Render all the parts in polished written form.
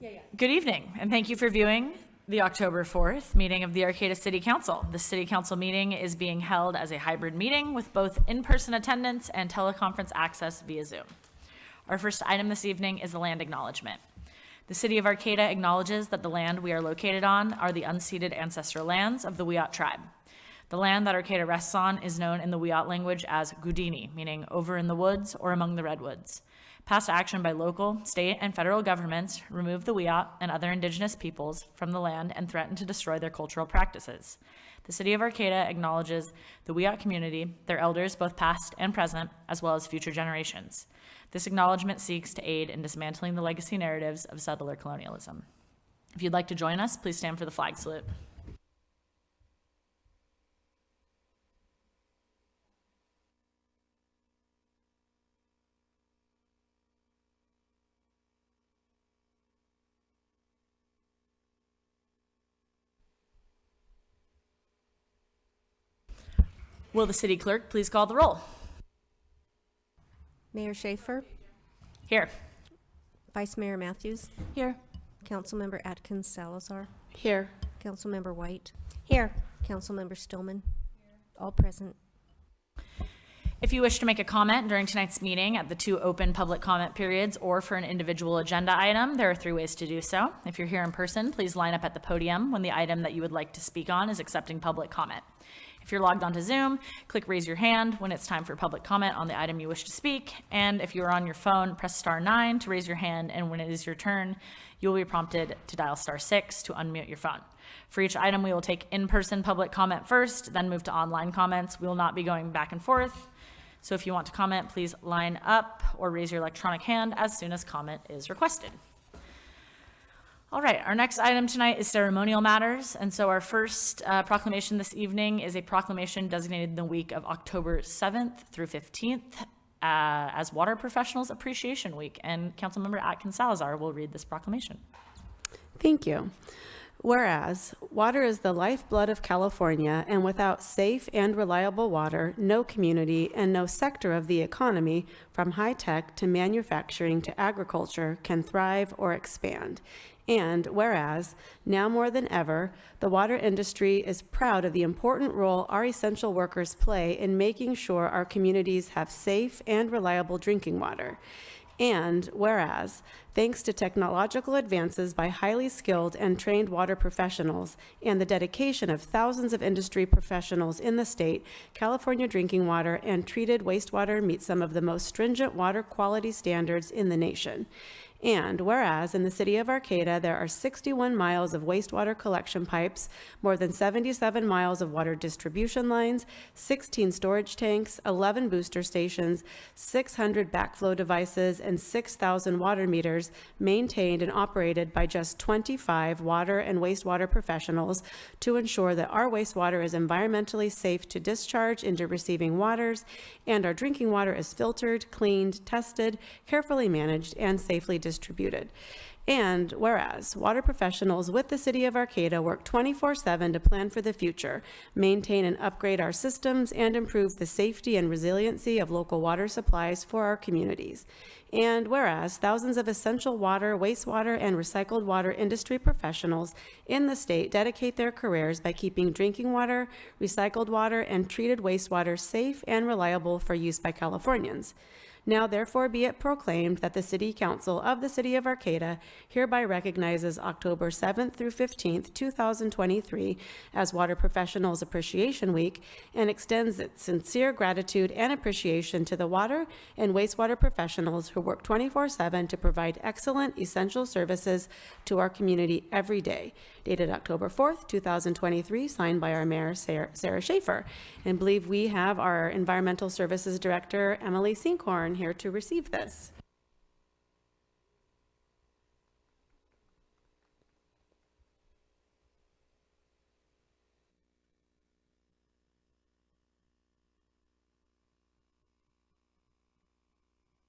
Good evening, and thank you for viewing the October 4th meeting of the Arcata City Council. The City Council meeting is being held as a hybrid meeting with both in-person attendance and teleconference access via Zoom. Our first item this evening is the land acknowledgement. The City of Arcata acknowledges that the land we are located on are the unceded ancestral lands of the Wiyot tribe. The land that Arcata rests on is known in the Wiyot language as Gudini, meaning over in the woods or among the redwoods. Past action by local, state, and federal governments removed the Wiyot and other indigenous peoples from the land and threatened to destroy their cultural practices. The City of Arcata acknowledges the Wiyot community, their elders, both past and present, as well as future generations. This acknowledgement seeks to aid in dismantling the legacy narratives of settler colonialism. If you'd like to join us, please stand for the flag salute. Will the city clerk please call the roll? Mayor Schaefer, Here. Vice Mayor Matthews, Here. Councilmember Atkins Salazar, Here. Councilmember White, Here. Councilmember Stillman, all present. If you wish to make a comment during tonight's meeting at the two open public comment periods or for an individual agenda item, there are 3 ways to do so. If you're here in person, please line up at the podium when the item that you would like to speak on is accepting public comment. If you're logged onto Zoom, click raise your hand when it's time for public comment on the item you wish to speak. And if you're on your phone, press *9 to raise your hand. And when it is your turn, you'll be prompted to dial *6 to unmute your phone. For each item, we will take in-person public comment first, then move to online comments. We will not be going back and forth. So if you want to comment, please line up or raise your electronic hand as soon as comment is requested. All right, our next item tonight is ceremonial matters. And so our first proclamation this evening is a proclamation designated the week of October 7th through 15th as Water Professionals Appreciation Week. And Councilmember Atkins Salazar will read this proclamation. Thank you. Whereas, water is the lifeblood of California, and without safe and reliable water, no community and no sector of the economy, from high tech to manufacturing to agriculture, can thrive or expand. And whereas, now more than ever, the water industry is proud of the important role our essential workers play in making sure our communities have safe and reliable drinking water. And whereas, thanks to technological advances by highly skilled and trained water professionals and the dedication of thousands of industry professionals in the state, California drinking water and treated wastewater meet some of the most stringent water quality standards in the nation. And whereas in the city of Arcata, there are 61 miles of wastewater collection pipes, more than 77 miles of water distribution lines, 16 storage tanks, 11 booster stations, 600 backflow devices, and 6,000 water meters maintained and operated by just 25 water and wastewater professionals to ensure that our wastewater is environmentally safe to discharge into receiving waters, and our drinking water is filtered, cleaned, tested, carefully managed, and safely distributed. And whereas water professionals with the city of Arcata work 24/7 to plan for the future, maintain and upgrade our systems, and improve the safety and resiliency of local water supplies for our communities. And whereas thousands of essential water, wastewater, and recycled water industry professionals in the state dedicate their careers by keeping drinking water, recycled water, and treated wastewater safe and reliable for use by Californians. Now therefore be it proclaimed that the City Council of the City of Arcata hereby recognizes October 7th through 15th, 2023 as Water Professionals Appreciation Week and extends its sincere gratitude and appreciation to the water and wastewater professionals who work 24/7 to provide excellent essential services to our community every day. Dated October 4th, 2023, signed by our Mayor, Sarah Schaefer. And I believe we have our Environmental Services Director, Emily Sinkhorn, here to receive this.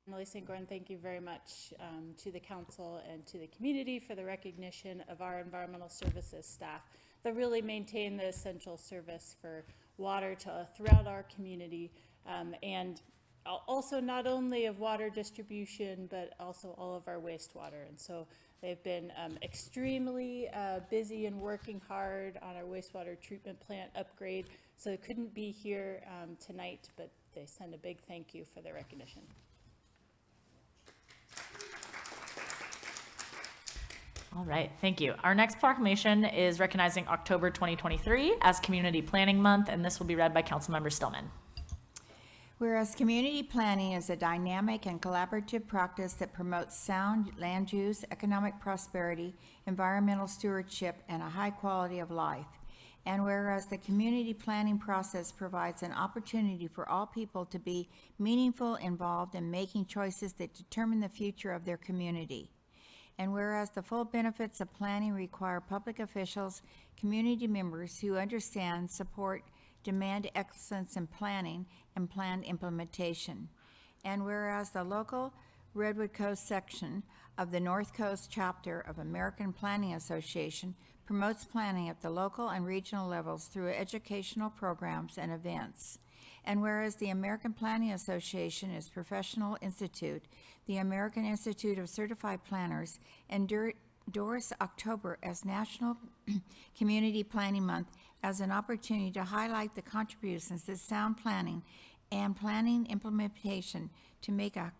Emily Sinkhorn, thank you very much to the council and to the community for the recognition of our environmental services staff that really maintain the essential service for water throughout our community and also not only of water distribution, but also all of our wastewater. And so they've been extremely busy and working hard on our wastewater treatment plant upgrade. So they couldn't be here tonight, but they send a big thank you for their recognition. All right, thank you. Our next proclamation is recognizing October 2023 as Community Planning Month, and this will be read by Councilmember Stillman. Whereas community planning is a dynamic and collaborative practice that promotes sound land use, economic prosperity, environmental stewardship, and a high quality of life. And whereas the community planning process provides an opportunity for all people to be meaningful, involved in making choices that determine the future of their community. And whereas the full benefits of planning require public officials, community members who understand, support, demand excellence in planning and planned implementation. And whereas the local Redwood Coast section of the North Coast chapter of American Planning Association promotes planning at the local and regional levels through educational programs and events. And whereas the American Planning Association is professional institute, the American Institute of Certified Planners endorse October as National Community Planning Month as an opportunity to highlight the contributions that sound planning and planning implementation to make a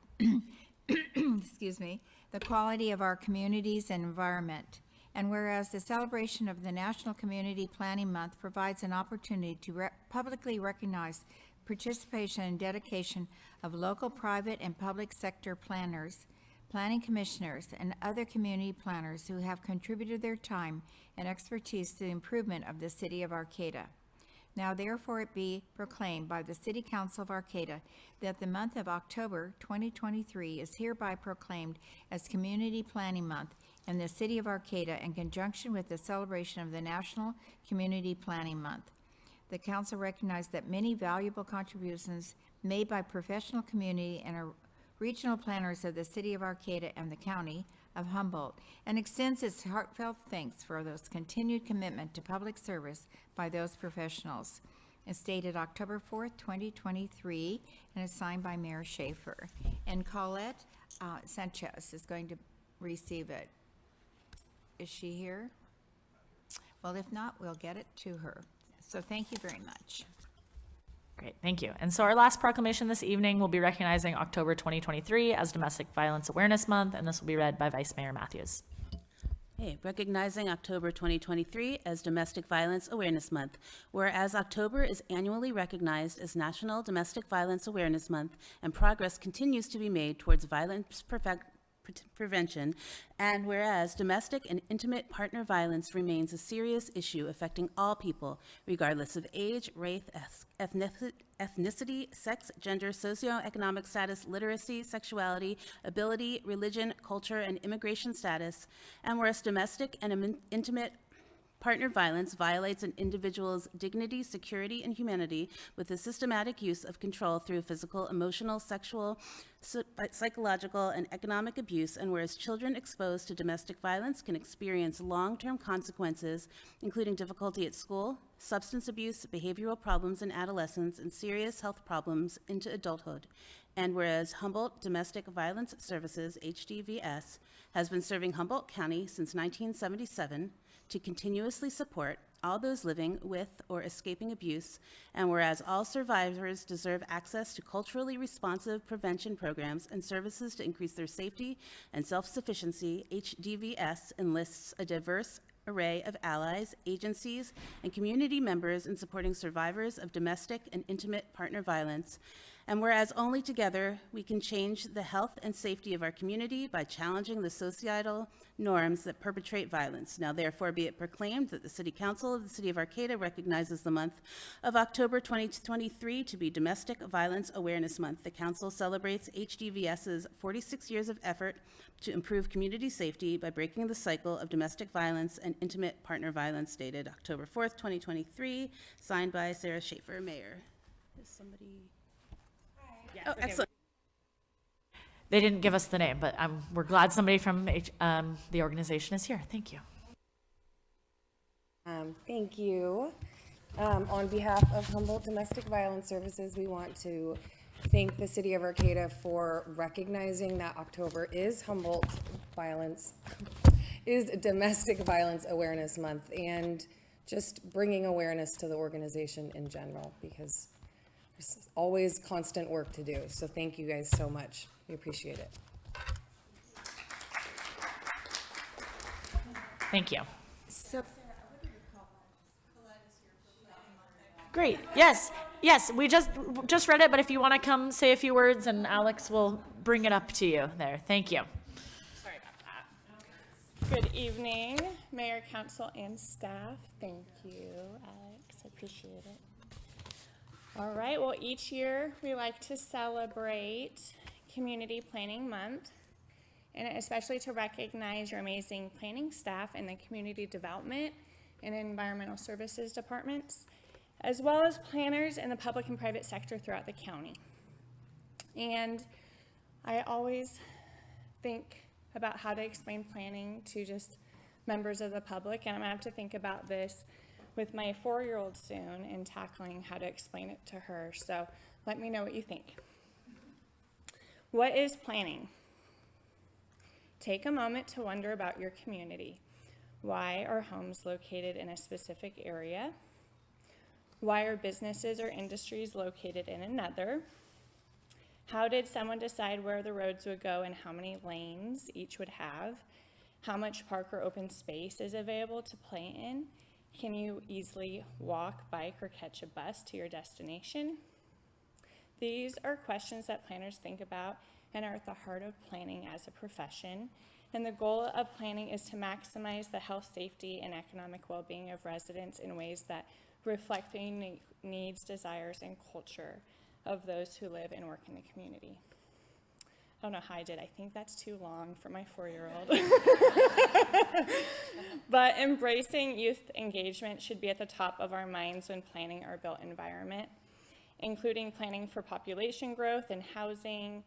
the quality of our communities and environment. And whereas the celebration of the National Community Planning Month provides an opportunity to publicly recognize participation and dedication of local, private, and public sector planners, planning commissioners, and other community planners who have contributed their time and expertise to the improvement of the city of Arcata. Now therefore it be proclaimed by the City Council of Arcata that the month of October 2023 is hereby proclaimed as Community Planning Month in the City of Arcata in conjunction with the celebration of the National Community Planning Month. The council recognized that many valuable contributions made by professional community and regional planners of the City of Arcata and the County of Humboldt, and extends its heartfelt thanks for those continued commitment to public service by those professionals. It's dated October 4th, 2023, and is signed by Mayor Schaefer. And Colette Sanchez is going to receive it. Is she here? Well, if not, we'll get it to her. So thank you very much. Great, thank you. And so our last proclamation this evening will be recognizing October 2023 as Domestic Violence Awareness Month, and this will be read by Vice Mayor Matthews. Okay, recognizing October 2023 as Domestic Violence Awareness Month. Whereas October is annually recognized as National Domestic Violence Awareness Month, and progress continues to be made towards violence prevention, and whereas domestic and intimate partner violence remains a serious issue affecting all people, regardless of age, race, ethnicity, sex, gender, socioeconomic status, literacy, sexuality, ability, religion, culture, and immigration status, and whereas domestic and intimate partner violence violates an individual's dignity, security, and humanity with the systematic use of control through physical, emotional, sexual, psychological, and economic abuse, and whereas children exposed to domestic violence can experience long-term consequences, including difficulty at school, substance abuse, behavioral problems in adolescence, and serious health problems into adulthood. And whereas Humboldt Domestic Violence Services, HDVS, has been serving Humboldt County since 1977, to continuously support all those living with or escaping abuse, and whereas all survivors deserve access to culturally responsive prevention programs and services to increase their safety and self-sufficiency, HDVS enlists a diverse array of allies, agencies, and community members in supporting survivors of domestic and intimate partner violence. And whereas only together we can change the health and safety of our community by challenging the societal norms that perpetrate violence. Now therefore be it proclaimed that the City Council of the City of Arcata recognizes the month of October 2023 to be Domestic Violence Awareness Month. The council celebrates HDVS's 46 years of effort to improve community safety by breaking the cycle of domestic violence and intimate partner violence, dated October 4th, 2023, signed by Sarah Schaefer, Mayor. Is somebody? Yes, Oh, okay. excellent. They didn't give us the name, but we're glad somebody from the organization is here. Thank you. Thank you. On behalf of Humboldt Domestic Violence Services, we want to thank the city of Arcata for recognizing that October is Domestic Violence Awareness Month, and just bringing awareness to the organization in general, because there's always constant work to do. So thank you guys so much. We appreciate it. Thank you. So, Great. Yes. Yes. We just read it, but if you want to come say a few words, and Alex will bring it up to you there. Thank you. Sorry about that. Good evening, Mayor, Council, and staff. Thank you, Alex. I appreciate it. All right. Well, each year we like to celebrate Community Planning Month, and especially to recognize your amazing planning staff in the community development and environmental services departments, as well as planners in the public and private sector throughout the county. And I always think about how to explain planning to just members of the public, and I'm gonna have to think about this with my 4-year-old soon and tackling how to explain it to her. So let me know what you think. What is planning? Take a moment to wonder about your community. Why are homes located in a specific area? Why are businesses or industries located in another? How did someone decide where the roads would go and how many lanes each would have? How much park or open space is available to play in? Can you easily walk, bike, or catch a bus to your destination? These are questions that planners think about and are at the heart of planning as a profession. And the goal of planning is to maximize the health, safety, and economic well-being of residents in ways that reflect the unique needs, desires, and culture of those who live and work in the community. I don't know how I did. I think that's too long for my 4-year-old. But embracing youth engagement should be at the top of our minds when planning our built environment, including planning for population growth and housing,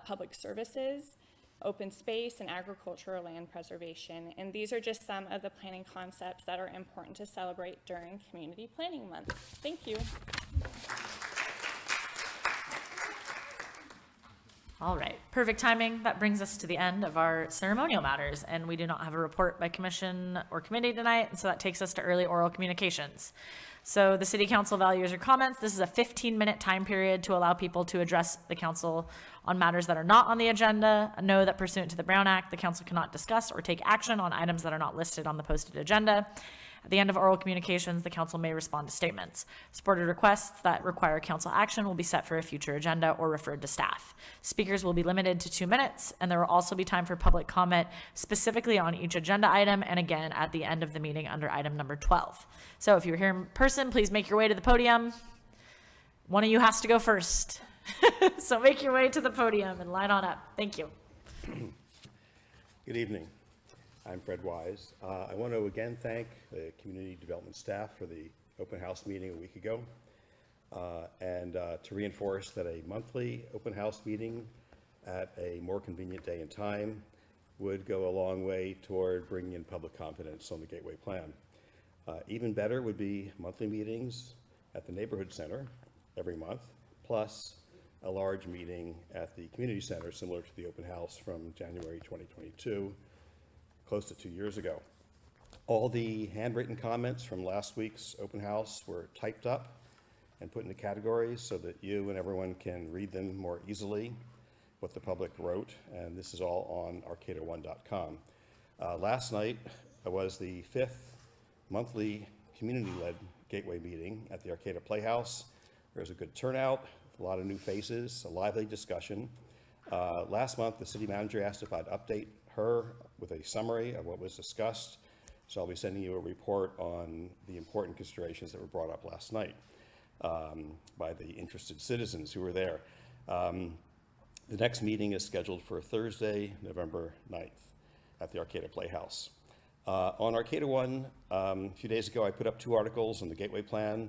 public services, open space, and agricultural land preservation. And these are just some of the planning concepts that are important to celebrate during Community Planning Month. Thank you. All right, perfect timing. That brings us to the end of our ceremonial matters, and we do not have a report by commission or committee tonight, and so that takes us to early oral communications. So the city council values your comments. This is a 15-minute time period to allow people to address the council on matters that are not on the agenda. Know that pursuant to the Brown Act, the council cannot discuss or take action on items that are not listed on the posted agenda. At the end of oral communications, the council may respond to statements. Supported requests that require council action will be set for a future agenda or referred to staff. Speakers will be limited to 2 minutes, and there will also be time for public comment specifically on each agenda item, and again at the end of the meeting under item number 12. So if you're here in person, please make your way to the podium. One of you has to go first. So make your way to the podium and line on up. Thank you. Good evening. I'm Fred Wise. I want to again thank the community development staff for the open house meeting a week ago, and to reinforce that a monthly open house meeting at a more convenient day and time would go a long way toward bringing in public confidence on the Gateway Plan. Even better would be monthly meetings at the neighborhood center every month, plus a large meeting at the community center similar to the open house from January 2022. Close to 2 years ago. All the handwritten comments from last week's open house were typed up and put into categories so that you and everyone can read them more easily, what the public wrote, and this is all on arcata1.com. Last night was the 5th monthly community-led Gateway meeting at the Arcata Playhouse. There was a good turnout, a lot of new faces, a lively discussion. Last month, the city manager asked if I'd update her with a summary of what was discussed. So I'll be sending you a report on the important considerations that were brought up last night by the interested citizens who were there. The next meeting is scheduled for Thursday, November 9th at the Arcata Playhouse. On Arcata One, a few days ago, I put up 2 articles on the Gateway Plan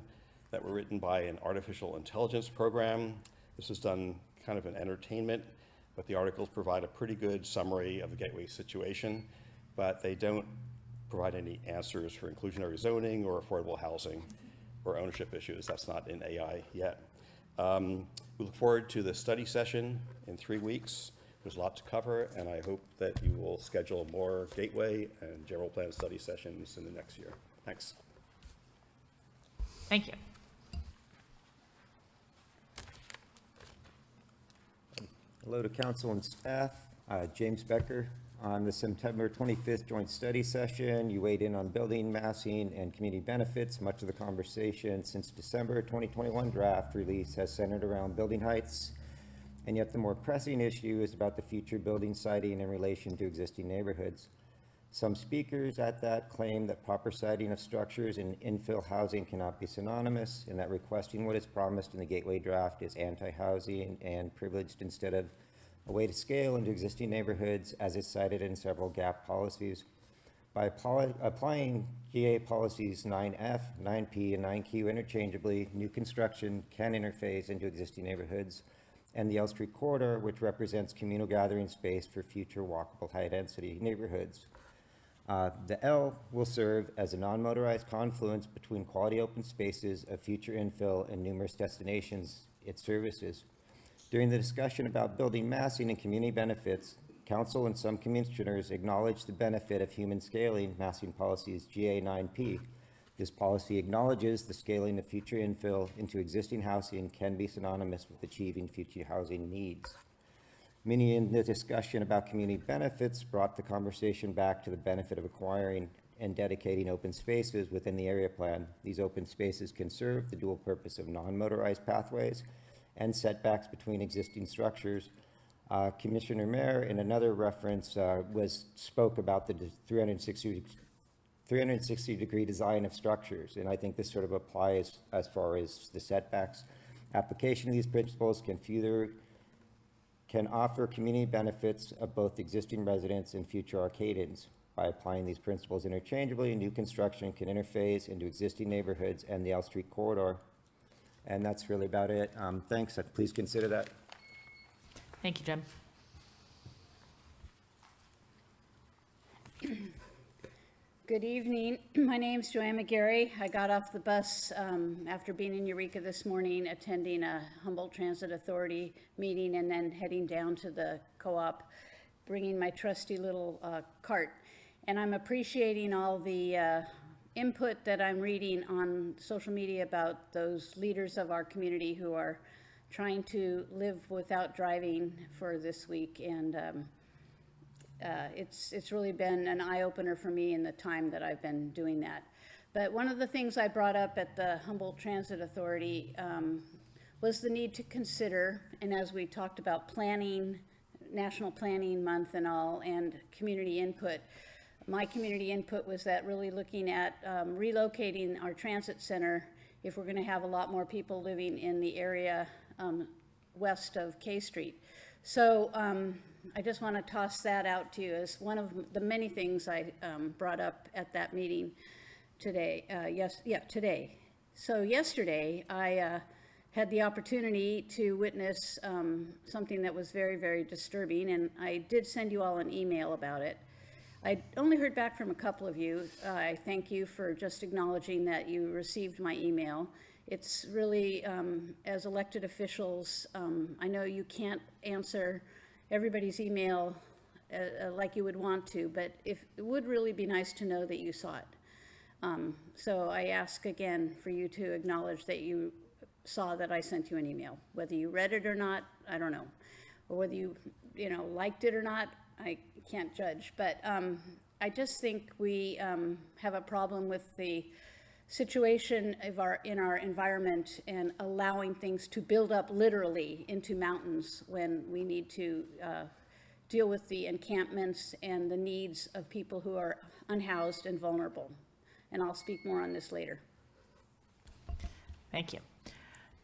that were written by an artificial intelligence program. This was done kind of an entertainment, but the articles provide a pretty good summary of the Gateway situation, but they don't provide any answers for inclusionary zoning or affordable housing or ownership issues. That's not in AI yet. We look forward to the study session in 3 weeks. There's a lot to cover, and I hope that you will schedule more gateway and general plan study sessions in the next year. Thanks. Thank you. Hello to council and staff. James Becker. On the September 25th joint study session, you weighed in on building, massing, and community benefits. Much of the conversation since December 2021 draft release has centered around building heights, and yet the more pressing issue is about the future building siting in relation to existing neighborhoods. Some speakers at that claim that proper siting of structures in infill housing cannot be synonymous, and that requesting what is promised in the Gateway draft is anti-housing and privileged instead of a way to scale into existing neighborhoods, as is cited in several GAP policies. By applying GA policies 9F, 9P, and 9Q interchangeably, new construction can interface into existing neighborhoods, and the L Street corridor, which represents communal gathering space for future walkable high-density neighborhoods. The L will serve as a non-motorized confluence between quality open spaces of future infill and numerous destinations it services. During the discussion about building massing and community benefits, council and some commissioners acknowledged the benefit of human scaling massing policies GA9P. This policy acknowledges the scaling of future infill into existing housing can be synonymous with achieving future housing needs. Many in the discussion about community benefits brought the conversation back to the benefit of acquiring and dedicating open spaces within the area plan. These open spaces can serve the dual purpose of non-motorized pathways and setbacks between existing structures. Commissioner Mayer, in another reference, spoke about the 360-degree design of structures, and I think this sort of applies as far as the setbacks. Application of these principles can offer community benefits of both existing residents and future Arcadians. By applying these principles interchangeably, new construction can interface into existing neighborhoods and the L Street corridor. And that's really about it. Thanks. Please consider that. Thank you, Jim. Good evening. My name's Joanne McGarry. I got off the bus after being in Eureka this morning, attending a Humboldt Transit Authority meeting, and then heading down to the co-op, bringing my trusty little cart. And I'm appreciating all the input that I'm reading on social media about those leaders of our community who are trying to live without driving for this week. And it's really been an eye-opener for me in the time that I've been doing that. But one of the things I brought up at the Humboldt Transit Authority was the need to consider, and as we talked about planning, National Planning Month and all, and community input, my community input was that really looking at relocating our transit center if we're going to have a lot more people living in the area west of K Street. So I just want to toss that out to you as one of the many things I brought up at that meeting today. Today. So yesterday I had the opportunity to witness something that was very, very disturbing, and I did send you all an email about it. I only heard back from a couple of you. I thank you for just acknowledging that you received my email. It's really, as elected officials, I know you can't answer everybody's email like you would want to, but it would really be nice to know that you saw it. So I ask again for you to acknowledge that you saw that I sent you an email. Whether you read it or not, I don't know. Or whether you liked it or not, I can't judge. But I just think we have a problem with the situation of in our environment and allowing things to build up literally into mountains when we need to deal with the encampments and the needs of people who are unhoused and vulnerable. And I'll speak more on this later. Thank you.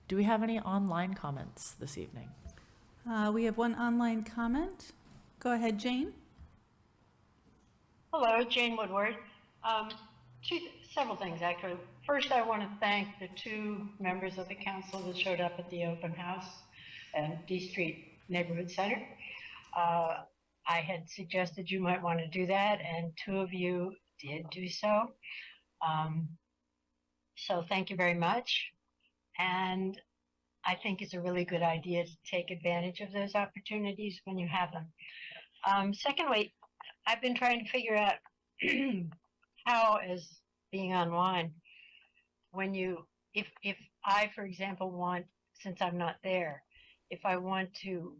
Do we have any online comments this evening? We have one online comment. Go ahead, Jane. Hello, Jane Woodward. Several things, actually. First, I want to thank the two members of the council that showed up at the open house at D Street Neighborhood Center. I had suggested you might want to do that, and two of you did do so. So thank you very much. And I think it's a really good idea to take advantage of those opportunities when you have them. Secondly, I've been trying to figure out how, as being online, when if I, for example, want, since I'm not there, if I want to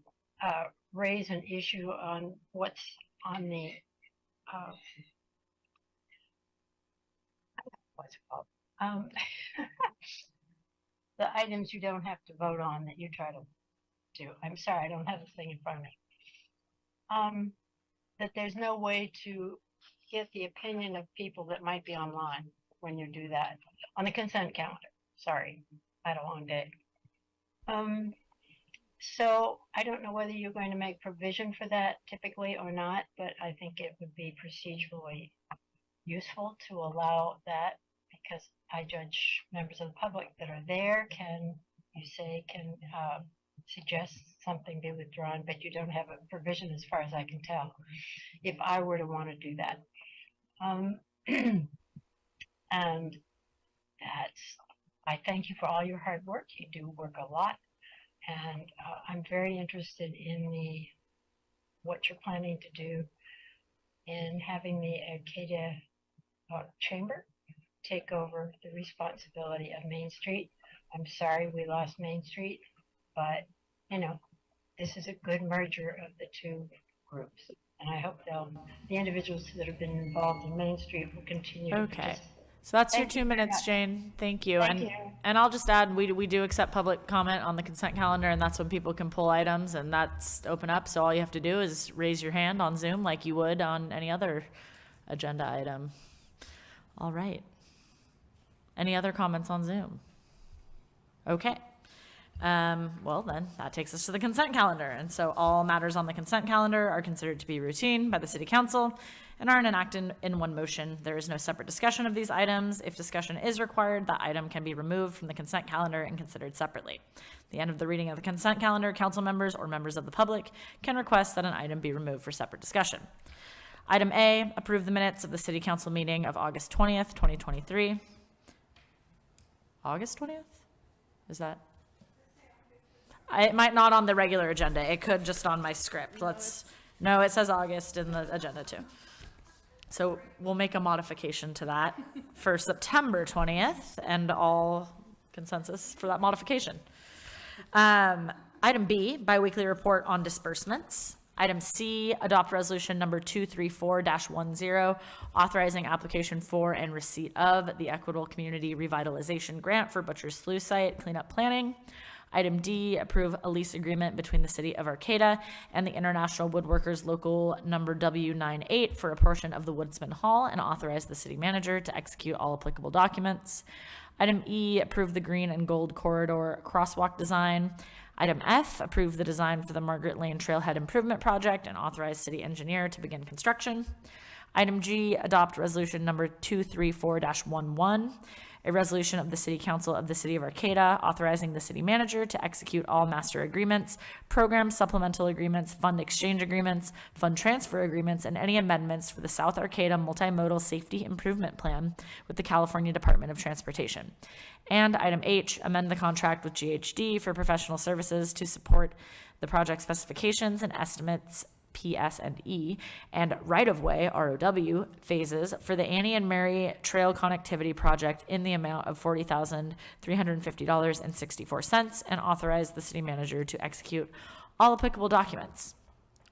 raise an issue on what's on the uh, what's it called? The items you don't have to vote on that you try to do. I'm sorry, I don't have the thing in front of me. That there's no way to get the opinion of people that might be online when you do that on the consent calendar. Sorry, I had a long day. So I don't know whether you're going to make provision for that typically or not, but I think it would be procedurally useful to allow that, because I judge members of the public that are there can suggest something be withdrawn, but you don't have a provision as far as I can tell, if I were to want to do that. And I thank you for all your hard work. You do work a lot. And I'm very interested in what you're planning to do in having the Arcata Chamber take over the responsibility of Main Street. I'm sorry we lost Main Street, but this is a good merger of the two groups. And I hope the individuals that have been involved in Main Street will continue to Okay. participate. So that's your Thank you 2 very minutes, much. Jane. Thank you. Thank you. And I'll just add, we do accept public comment on the consent calendar, and that's when people can pull items, and that's open up. So all you have to do is raise your hand on Zoom like you would on any other agenda item. All right. Any other comments on Zoom? Okay. Well, then that takes us to the consent calendar. And so all matters on the consent calendar are considered to be routine by the City Council and are enacted in one motion. There is no separate discussion of these items. If discussion is required, that item can be removed from the consent calendar and considered separately. At the end of the reading of the consent calendar, council members or members of the public can request that an item be removed for separate discussion. Item A, approve the minutes of the City Council meeting of August 20th, 2023. August 20th? Is that? It might not on the regular agenda. It could just on my script. No, it says August in the agenda too. So we'll make a modification to that for September 20th and all consensus for that modification. Item B, biweekly report on disbursements. Item C, adopt resolution number 234-10, authorizing application for and receipt of the Equitable Community Revitalization Grant for Butcher's Slough Site cleanup planning. Item D, approve a lease agreement between the City of Arcata and the International Woodworkers Local Number W98 for a portion of the Woodsman Hall and authorize the city manager to execute all applicable documents. Item E, approve the green and gold corridor crosswalk design. Item F, approve the design for the Margaret Lane Trailhead Improvement Project and authorize city engineer to begin construction. Item G, adopt resolution number 234-11, a resolution of the City Council of the City of Arcata authorizing the city manager to execute all master agreements, program supplemental agreements, fund exchange agreements, fund transfer agreements, and any amendments for the South Arcata Multimodal Safety Improvement Plan with the California Department of Transportation. And item H, amend the contract with GHD for professional services to support the project specifications and estimates PS&E and right-of-way ROW phases for the Annie and Mary Trail Connectivity Project in the amount of $40,350.64 and authorize the city manager to execute all applicable documents.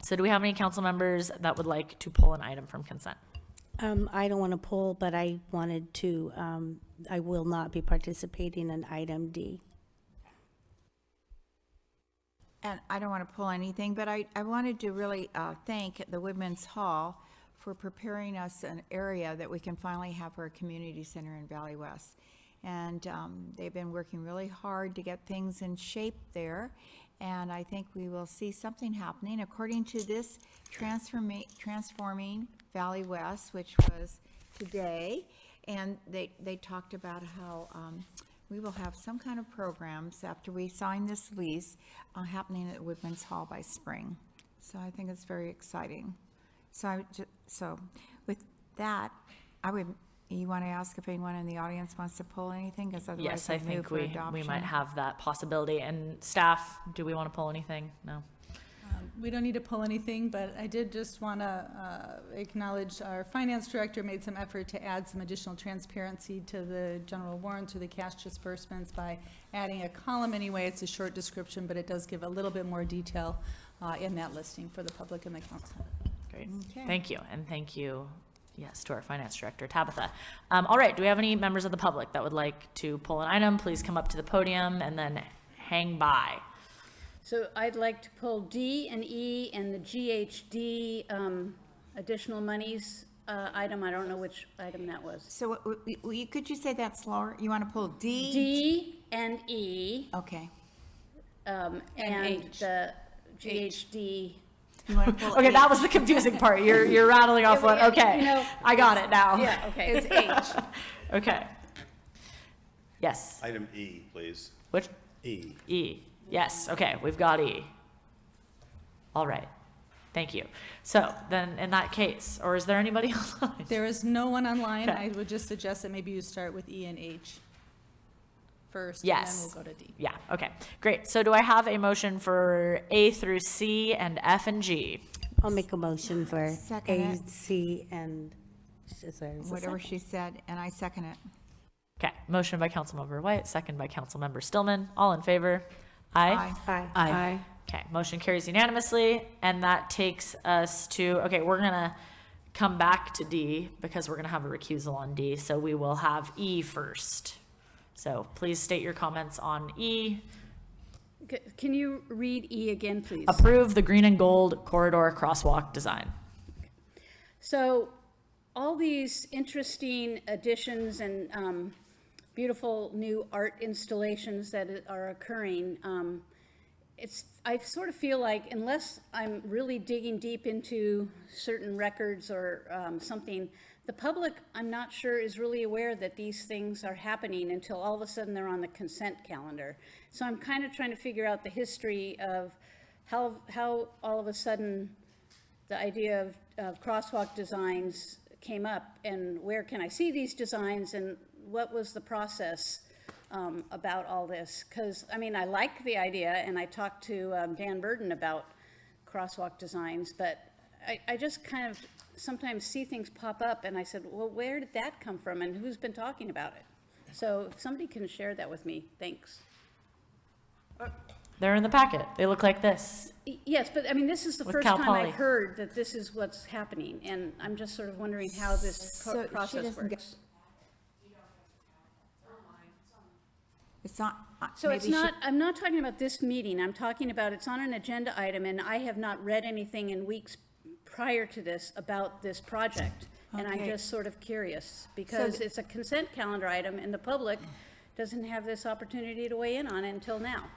So do we have any council members that would like to pull an item from consent? I don't want to pull, but I wanted to, I will not be participating in item D. And I don't want to pull anything, but I wanted to really thank the Woodman's Hall for preparing us an area that we can finally have our community center in Valley West. And they've been working really hard to get things in shape there. And I think we will see something happening according to this Transforming Valley West, which was today. And they talked about how we will have some kind of programs after we sign this lease happening at Woodman's Hall by spring. So I think it's very exciting. So with that, I would you want to ask if anyone in the audience wants to pull anything? Because otherwise Yes, I I'd move think for we adoption. might have that possibility. And staff, do we want to pull anything? No? We don't need to pull anything, but I did just want to acknowledge our finance director made some effort to add some additional transparency to the general warrant or the cash disbursements by adding a column anyway. It's a short description, but it does give a little bit more detail in that listing for the public and the council. Great. Okay. Thank you. And thank you, yes, to our finance director, Tabitha. All right, do we have any members of the public that would like to pull an item? Please come up to the podium and then hang by. So I'd like to pull D and E and the GHD additional monies item. I don't know which item that was. So could you say that slower? You want to pull D? D and E Okay. and H. the GHD. You want to pull Okay, H? that was the confusing part. You're rattling off one. Yeah, Okay, you know, I got it now. Yeah, okay. It's H. Okay. Yes. Item E, please. Which? E. E. Yes. Okay, we've got E. All right. Thank you. So then, in that case, or is there anybody online? There is no one online. Okay. I would just suggest that maybe you start with E and H first, Yes. and then we'll go to D. Yeah. Okay. Great. So do I have a motion for A through C and F and G? I'll make a motion for Second A, it. C, and, sorry, was it Whatever second? she said, and I second it. Okay. Motion by Councilmember White, second by Councilmember Stillman. All in favor? Aye. Aye. Aye. Okay, motion carries unanimously, and that takes us to, okay, we're gonna come back to D because we're gonna have a recusal on D, so we will have E first. So please state your comments on E. Can you read E again, please? Approve the green and gold corridor crosswalk design. So all these interesting additions and beautiful new art installations that are occurring, I sort of feel like unless I'm really digging deep into certain records or something, the public, I'm not sure, is really aware that these things are happening until all of a sudden they're on the consent calendar. So I'm kind of trying to figure out the history of how all of a sudden the idea of crosswalk designs came up, and where can I see these designs, and what was the process about all this? Because, I mean, I like the idea, and I talked to Dan Burden about crosswalk designs, but I just kind of sometimes see things pop up, and I said, well, where did that come from, and who's been talking about it? So if somebody can share that with me, thanks. They're in the packet. They look like this. Yes, but I mean, this is the With first Cal time Poly. I've heard that this is what's happening, and I'm just sort of wondering how this So she process doesn't get- works. It's not. So maybe it's she- not, I'm not talking about this meeting, I'm talking about, it's on an agenda item, and I have not read anything in weeks prior to this about this project. And I'm Okay. just sort of curious, because it's a consent calendar item, and the public doesn't have this opportunity to weigh in on it until now.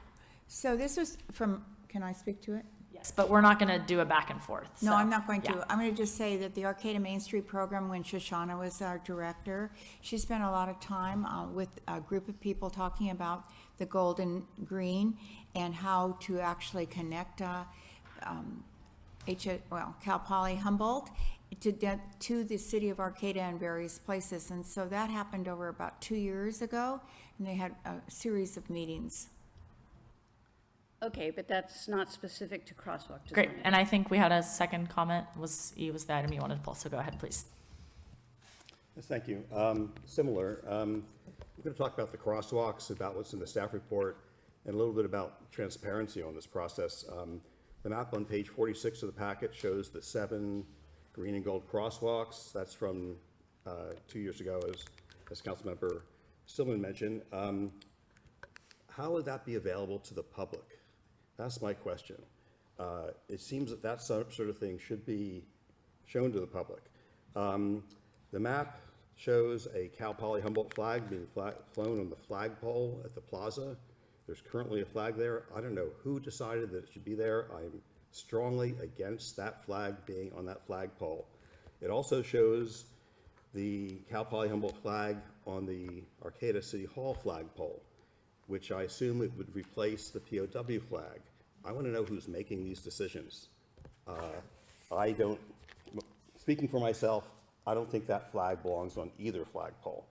So this was from, can I speak to it? Yes, but we're not gonna do a back and forth. No, so, I'm not going yeah. to. I'm going to just say that the Arcata Main Street program, when Shoshana was our director, she spent a lot of time with a group of people talking about the golden green and how to actually connect Cal Poly Humboldt to the city of Arcata and various places. And so that happened over about 2 years ago, and they had a series of meetings. Okay, but that's not specific to crosswalk design. Great, and I think we had a second comment, E was the item you wanted to pull, so go ahead, please. Yes, thank you. Similar, we're going to talk about the crosswalks, about what's in the staff report, and a little bit about transparency on this process. The map on page 46 of the packet shows the 7 green and gold crosswalks. That's from 2 years ago, as Councilmember Stillman mentioned. How would that be available to the public? That's my question. It seems that that sort of thing should be shown to the public. The map shows a Cal Poly Humboldt flag being flown on the flagpole at the plaza. There's currently a flag there. I don't know who decided that it should be there. I'm strongly against that flag being on that flagpole. It also shows the Cal Poly Humboldt flag on the Arcata City Hall flagpole, which I assume it would replace the POW flag. I want to know who's making these decisions. Speaking for myself, I don't think that flag belongs on either flagpole.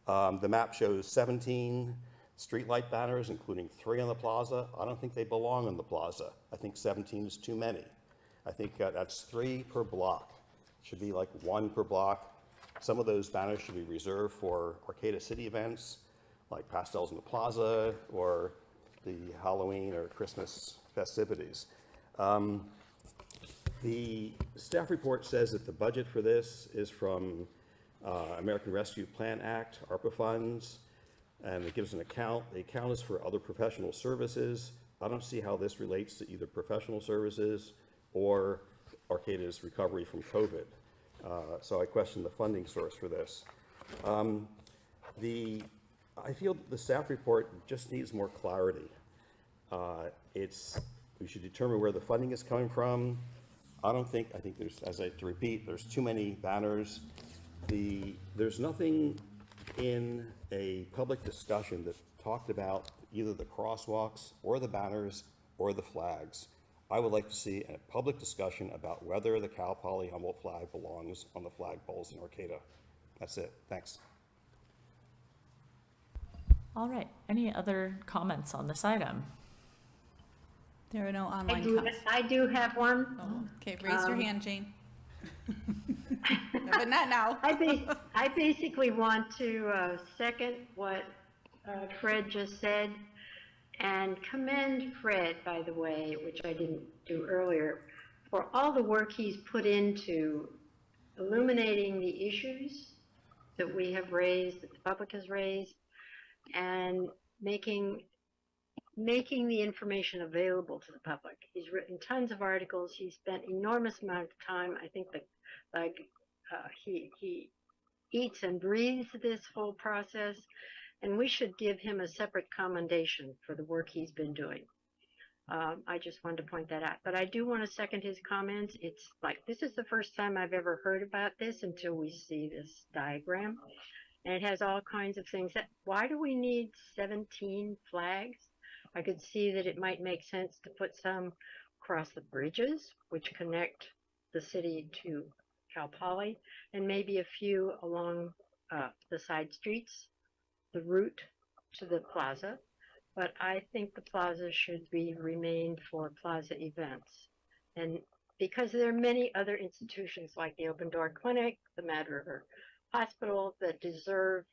The map shows 17 streetlight banners, including 3 on the plaza. I don't think they belong on the plaza. I think 17 is too many. I think that's 3 per block. Should be like 1 per block. Some of those banners should be reserved for Arcata City events, like Pastels in the Plaza, or the Halloween or Christmas festivities. The staff report says that the budget for this is from American Rescue Plan Act, ARPA funds, and it gives an account. The account is for other professional services. I don't see how this relates to either professional services or Arcata's recovery from COVID. So I question the funding source for this. I feel the staff report just needs more clarity. We should determine where the funding is coming from. I think there's, as I have to repeat, there's too many banners. There's nothing in a public discussion that talked about either the crosswalks or the banners or the flags. I would like to see a public discussion about whether the Cal Poly Humboldt flag belongs on the flagpoles in Arcata. That's it. Thanks. All right. Any other comments on this item? There are no online comments. I do have one. Oh, okay, raise your hand, Jane. But not now. I basically want to second what Fred just said, and commend Fred, by the way, which I didn't do earlier, for all the work he's put into illuminating the issues that we have raised, that the public has raised, and making the information available to the public. He's written tons of articles. He spent enormous amount of time. I think that he eats and breathes this whole process, and we should give him a separate commendation for the work he's been doing. I just wanted to point that out. But I do want to second his comments. It's like, this is the first time I've ever heard about this until we see this diagram. And it has all kinds of things. Why do we need 17 flags? I could see that it might make sense to put some across the bridges, which connect the city to Cal Poly, and maybe a few along the side streets, the route to the plaza. But I think the plaza should be remained for plaza events. And because there are many other institutions like the Open Door Clinic, the Mad River Hospital, that deserve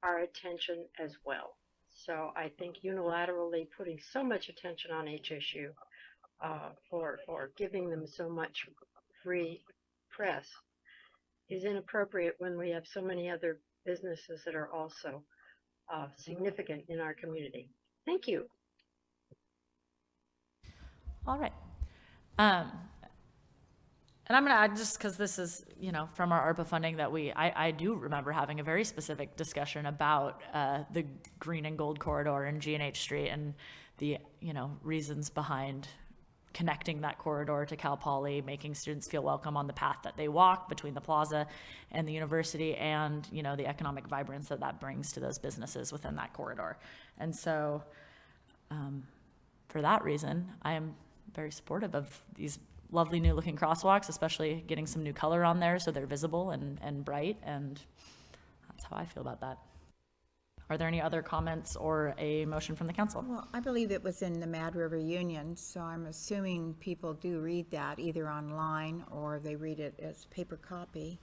our attention as well. So I think unilaterally putting so much attention on HSU for giving them so much free press is inappropriate when we have so many other businesses that are also significant in our community. Thank you. All right. And I'm going to add, just because this is, from our ARPA funding, that I do remember having a very specific discussion about the green and gold corridor in G&H Street and the, reasons behind connecting that corridor to Cal Poly, making students feel welcome on the path that they walk between the plaza and the university, and, the economic vibrance that brings to those businesses within that corridor. And so for that reason, I am very supportive of these lovely new looking crosswalks, especially getting some new color on there so they're visible and bright, and that's how I feel about that. Are there any other comments or a motion from the council? Well, I believe it was in the Mad River Union, so I'm assuming people do read that either online or they read it as paper copy.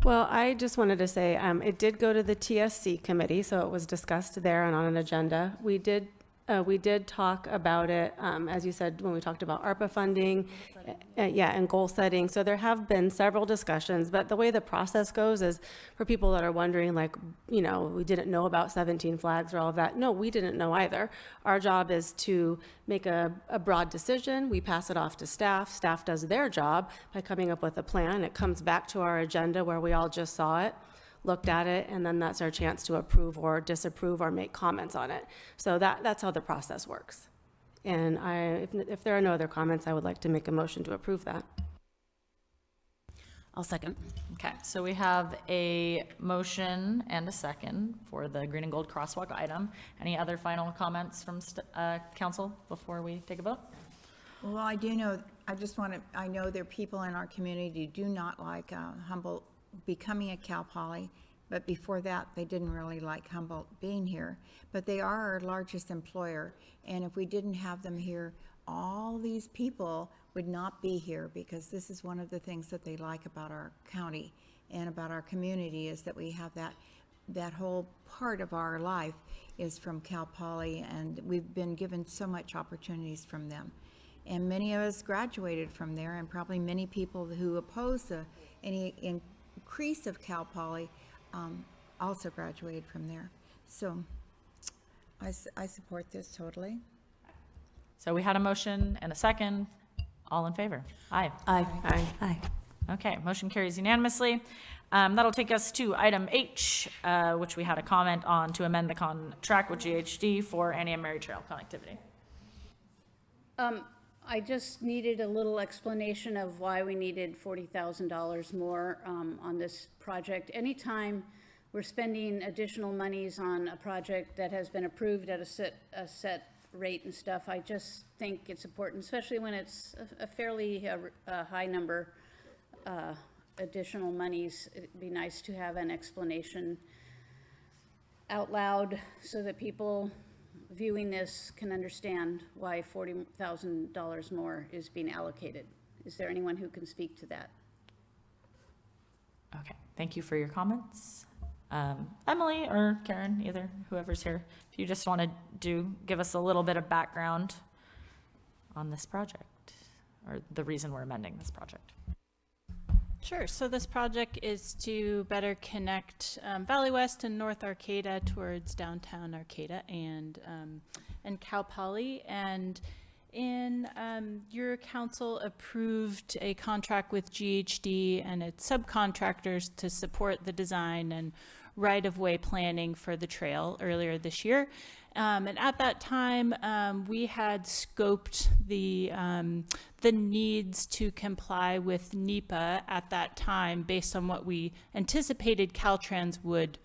Well, I just wanted to say it did go to the TSC committee, so it was discussed there and on an agenda. We did talk about it, as you said, when we talked about ARPA funding, and goal setting. So there have been several discussions, but the way the process goes is, for people that are wondering, we didn't know about 17 flags or all of that. No, we didn't know either. Our job is to make a broad decision. We pass it off to staff. Staff does their job by coming up with a plan. It comes back to our agenda where we all just saw it, looked at it, and then that's our chance to approve or disapprove or make comments on it. So that's how the process works. And if there are no other comments, I would like to make a motion to approve that. I'll second. Okay, so we have a motion and a second for the green and gold crosswalk item. Any other final comments from council before we take a vote? Well, I do know I just want to, I know there are people in our community who do not like Humboldt becoming a Cal Poly, but before that, they didn't really like Humboldt being here. But they are our largest employer, and if we didn't have them here, all these people would not be here, because this is one of the things that they like about our county and about our community, is that we have that whole part of our life is from Cal Poly, and we've been given so much opportunities from them. And many of us graduated from there, and probably many people who oppose any increase of Cal Poly also graduated from there. So I support this totally. So we had a motion and a second. All in favor? Aye. Aye. Aye. Okay, motion carries unanimously. That'll take us to item H, which we had a comment on to amend the contract with GHD for Annie and Mary Trail connectivity. I just needed a little explanation of why we needed $40,000 more on this project. Anytime we're spending additional monies on a project that has been approved at a set rate and stuff, I just think it's important, especially when it's a fairly high number additional monies. It'd be nice to have an explanation out loud so that people viewing this can understand why $40,000 more is being allocated. Is there anyone who can speak to that? Okay, thank you for your comments. Emily or Karen, either, whoever's here, if you just want to give us a little bit of background on this project, or the reason we're amending this project. Sure. So this project is to better connect Valley West and North Arcata towards downtown Arcata and Cal Poly. And in your council approved a contract with GHD and its subcontractors to support the design and right-of-way planning for the trail earlier this year. And at that time, we had scoped the needs to comply with NEPA at that time based on what we anticipated Caltrans would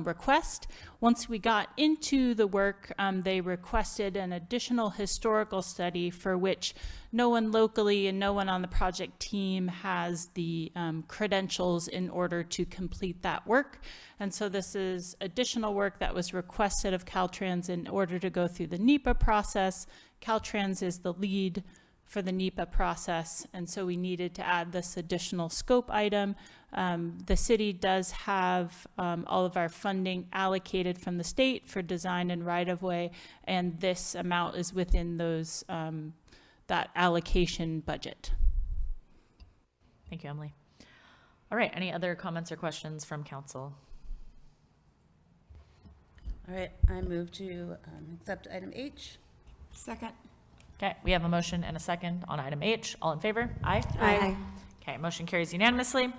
request. Once we got into the work, they requested an additional historical study for which no one locally and no one on the project team has the credentials in order to complete that work. And so this is additional work that was requested of Caltrans in order to go through the NEPA process. Caltrans is the lead for the NEPA process, and so we needed to add this additional scope item. The city does have all of our funding allocated from the state for design and right-of-way, and this amount is within those that allocation budget. Thank you, Emily. All right, any other comments or questions from council? All right, I move to accept item H. Second. Okay, we have a motion and a second on item H. All in favor? Aye. Aye. Okay, motion carries unanimously.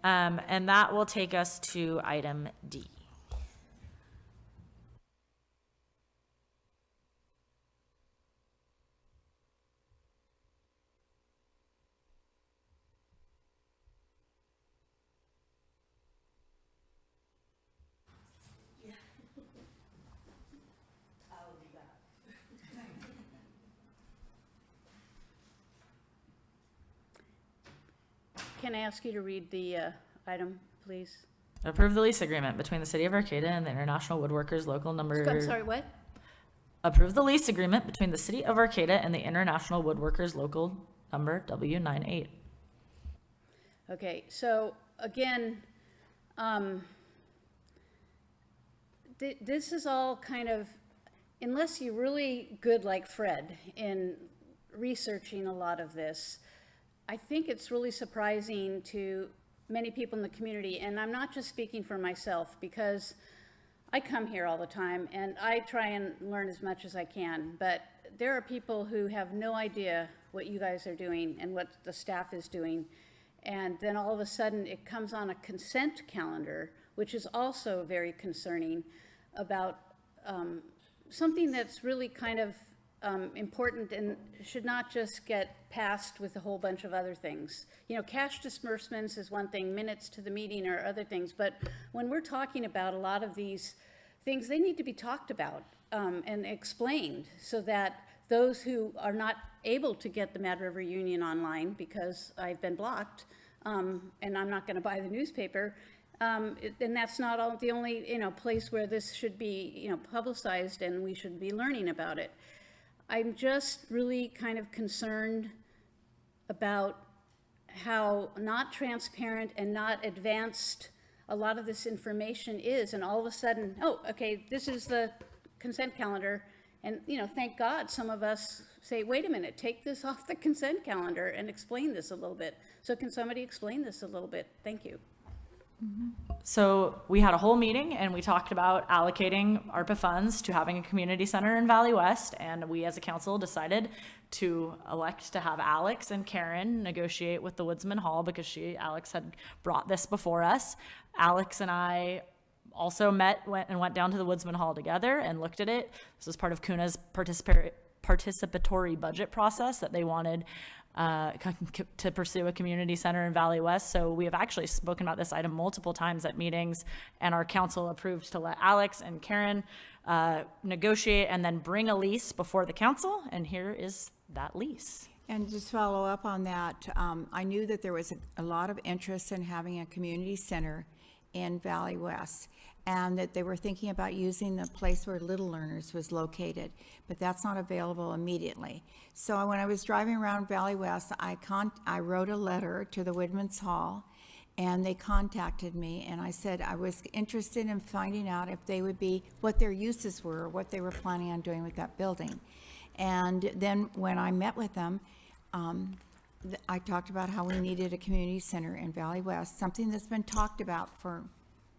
And that will take us to item D. Can I ask you to read the item, please? Approve the lease agreement between the City of Arcata and the International Woodworkers Local Number... I'm sorry, what? Approve the lease agreement between the City of Arcata and the International Woodworkers Local Number W98. Okay, so again, this is all kind of, unless you're really good like Fred in researching a lot of this, I think it's really surprising to many people in the community, and I'm not just speaking for myself, because I come here all the time and I try and learn as much as I can, but there are people who have no idea what you guys are doing and what the staff is doing, and then all of a sudden it comes on a consent calendar, which is also very concerning, about something that's really kind of important and should not just get passed with a whole bunch of other things. You know, cash disbursements is one thing, minutes to the meeting are other things, but when we're talking about a lot of these things, they need to be talked about and explained so that those who are not able to get the Mad River Union online because I've been blocked, and I'm not going to buy the newspaper, and that's not the only, place where this should be, publicized, and we should be learning about it. I'm just really kind of concerned about how not transparent and not advanced a lot of this information is, and all of a sudden, oh, okay, this is the consent calendar, and, thank God some of us say, wait a minute, take this off the consent calendar and explain this a little bit. So can somebody explain this a little bit? Thank you. So we had a whole meeting and we talked about allocating ARPA funds to having a community center in Valley West. And we as a council decided to elect to have Alex and Karen negotiate with the Woodsman Hall because Alex had brought this before us. Alex and I also went down to the Woodsman Hall together and looked at it. This was part of CUNA's participatory budget process that they wanted to pursue a community center in Valley West. So we have actually spoken about this item multiple times at meetings, and our council approved to let Alex and Karen negotiate and then bring a lease before the council. And here is that lease. And just follow up on that, I knew that there was a lot of interest in having a community center in Valley West, and that they were thinking about using the place where Little Learners was located, but that's not available immediately. So when I was driving around Valley West, I wrote a letter to the Woodman's Hall, and they contacted me, and I said I was interested in finding out if they would be, what their uses were, what they were planning on doing with that building. And then when I met with them, I talked about how we needed a community center in Valley West, something that's been talked about for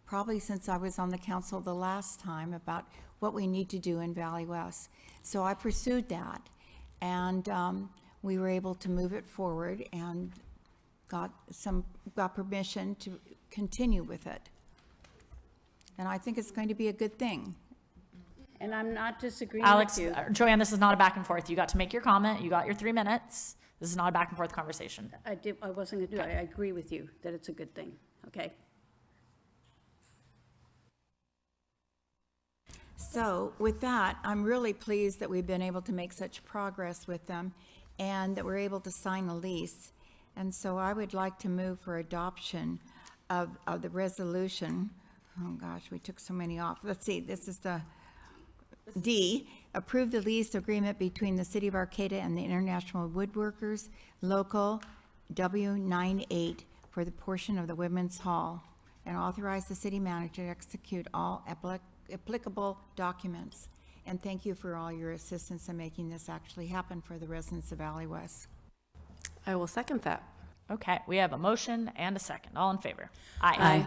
probably since I was on the council the last time, about what we need to do in Valley West. So I pursued that, and we were able to move it forward and got permission to continue with it. And I think it's going to be a good thing. And I'm not disagreeing Alex, with you. Joanne, this is not a back and forth. You got to make your comment. You got your 3 minutes. This is not a back and forth conversation. I wasn't going to do it. I agree with you that it's a good thing, okay? So with that, I'm really pleased that we've been able to make such progress with them and that we're able to sign a lease. And so I would like to move for adoption of the resolution. Oh gosh, we took so many off. Let's see, this is the D, approve the lease agreement between the City of Arcata and the International Woodworkers, Local W98, for the portion of the Women's Hall, and authorize the city manager to execute all applicable documents. And thank you for all your assistance in making this actually happen for the residents of Valley West. I will second that. Okay, we have a motion and a second. All in favor? Aye.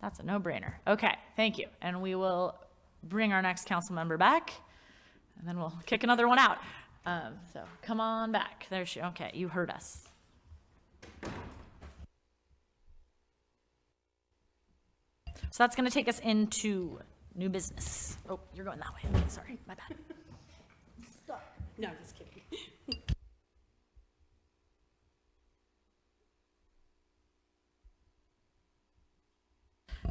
That's a no-brainer. Okay, thank you. And we will bring our next council member back, and then we'll kick another one out. So come on back. There she, okay, you heard us. So that's gonna take us into new business. Oh, you're going that way. Okay, sorry, my bad. No, just kidding.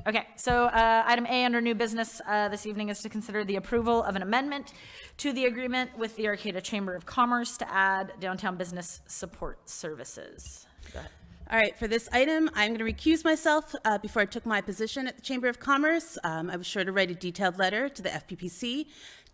Okay, so item A under new business this evening is to consider the approval of an amendment to the agreement with the Arcata Chamber of Commerce to add downtown business support services. Go ahead. All right, for this item, I'm going to recuse myself before I took my position at the Chamber of Commerce. I was sure to write a detailed letter to the FPPC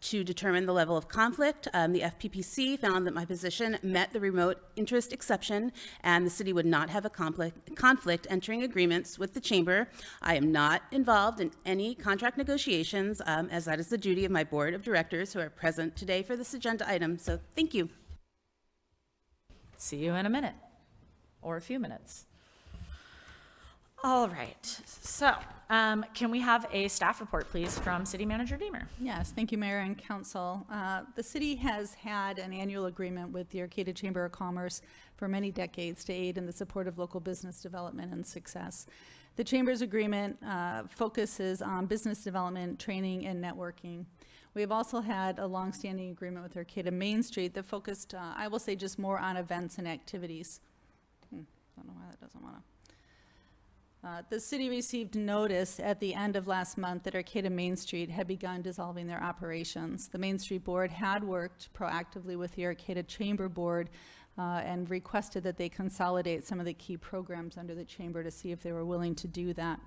to determine the level of conflict. The FPPC found that my position met the remote interest exception, and the city would not have a conflict entering agreements with the Chamber. I am not involved in any contract negotiations, as that is the duty of my board of directors who are present today for this agenda item. So thank you. See you in a minute, or a few minutes. All right, so can we have a staff report, please, from City Manager Deemer? Yes, thank you, Mayor and Council. The city has had an annual agreement with the Arcata Chamber of Commerce for many decades to aid in the support of local business development and success. The Chamber's agreement focuses on business development, training, and networking. We have also had a longstanding agreement with Arcata Main Street that focused, I will say, just more on events and activities. Don't know why that doesn't want to. The city received notice at the end of last month that Arcata Main Street had begun dissolving their operations. The Main Street Board had worked proactively with the Arcata Chamber Board and requested that they consolidate some of the key programs under the chamber to see if they were willing to do that.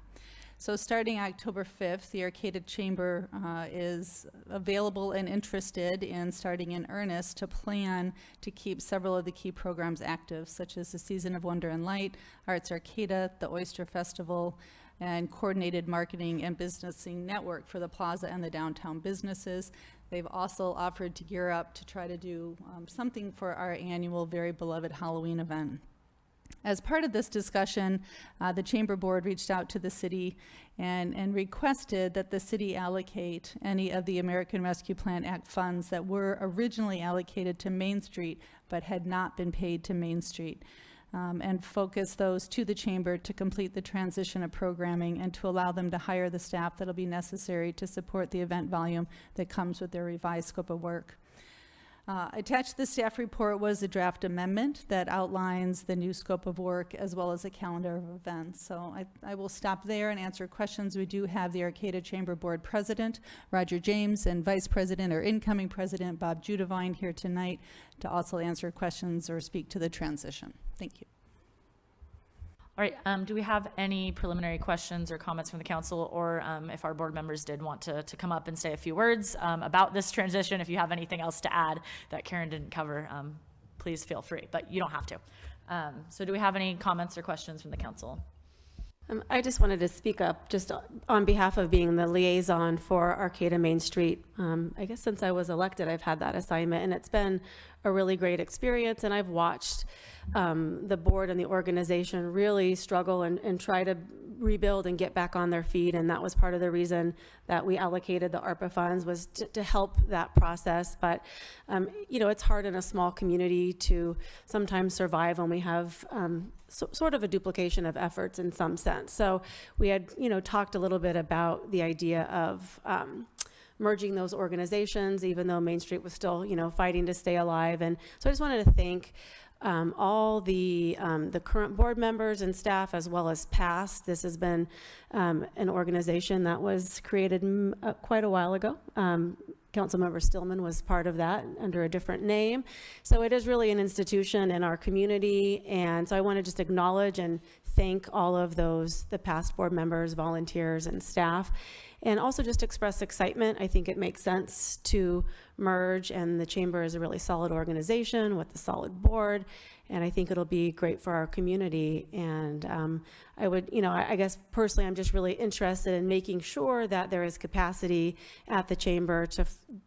So starting October 5th, the Arcata Chamber is available and interested in starting in earnest to plan to keep several of the key programs active, such as the Season of Wonder and Light, Arts Arcata, the Oyster Festival, and coordinated marketing and businessing network for the plaza and the downtown businesses. They've also offered to gear up to try to do something for our annual very beloved Halloween event. As part of this discussion, the Chamber Board reached out to the city and requested that the city allocate any of the American Rescue Plan Act funds that were originally allocated to Main Street but had not been paid to Main Street, and focus those to the chamber to complete the transition of programming and to allow them to hire the staff that'll be necessary to support the event volume that comes with their revised scope of work. Attached to the staff report was a draft amendment that outlines the new scope of work as well as a calendar of events. So I will stop there and answer questions. We do have the Arcata Chamber Board President, Roger James, and Vice President or incoming President, Bob Judavine, here tonight to also answer questions or speak to the transition. Thank you. All right, do we have any preliminary questions or comments from the council, or if our board members did want to come up and say a few words about this transition? If you have anything else to add that Karen didn't cover, please feel free, but you don't have to. So do we have any comments or questions from the council? I just wanted to speak up just on behalf of being the liaison for Arcata Main Street. I guess since I was elected, I've had that assignment, and it's been a really great experience, and I've watched the board and the organization really struggle and try to rebuild and get back on their feet, and that was part of the reason that we allocated the ARPA funds, was to help that process. But you know, it's hard in a small community to sometimes survive when we have sort of a duplication of efforts in some sense. So we had, you know, talked a little bit about the idea of merging those organizations, even though Main Street was still, you know, fighting to stay alive. And so I just wanted to thank all the current board members and staff, as well as past. This has been an organization that was created quite a while ago. Councilmember Stillman was part of that under a different name. So it is really an institution in our community. And so I want to just acknowledge and thank all of those, the past board members, volunteers, and staff. And also just express excitement. I think it makes sense to merge, and the chamber is a really solid organization with a solid board, and I think it'll be great for our community. And I would, you know, I guess personally, I'm just really interested in making sure that there is capacity at the chamber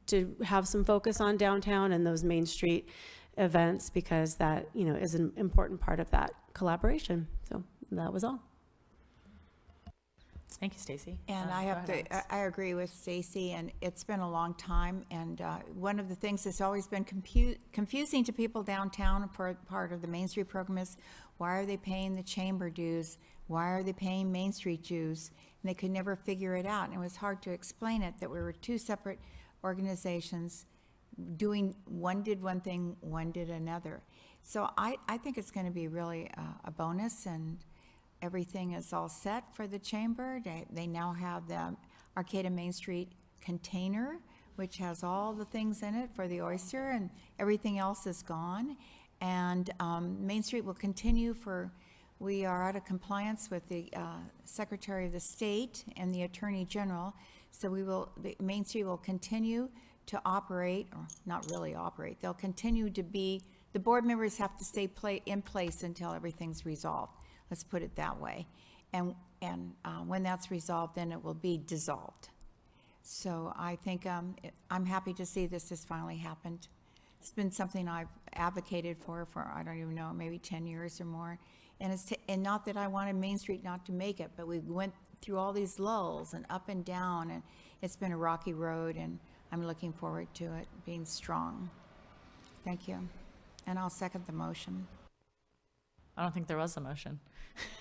to have some focus on downtown and those Main Street events, because that, you know, is an important part of that collaboration. So that was all. Thank you, Stacy. And I agree with Stacy, and it's been a long time. And one of the things that's always been confusing to people downtown for part of the Main Street program is, why are they paying the chamber dues? Why are they paying Main Street dues? And they could never figure it out. And it was hard to explain it, that we were two separate organizations doing, one did one thing, one did another. So I think it's going to be really a bonus, and everything is all set for the chamber. They now have the Arcata Main Street container, which has all the things in it for the oyster, and everything else is gone. And Main Street will continue we are out of compliance with the Secretary of the State and the Attorney General. So the Main Street will continue to operate, or not really operate. They'll continue to be, the board members have to stay in place until everything's resolved. Let's put it that way. And when that's resolved, then it will be dissolved. So I think I'm happy to see this has finally happened. It's been something I've advocated for I don't even know, maybe 10 years or more. And and not that I wanted Main Street not to make it, but we went through all these lulls and up and down, and it's been a rocky road, and I'm looking forward to it being strong. Thank you. And I'll second the motion. I don't think there was a motion.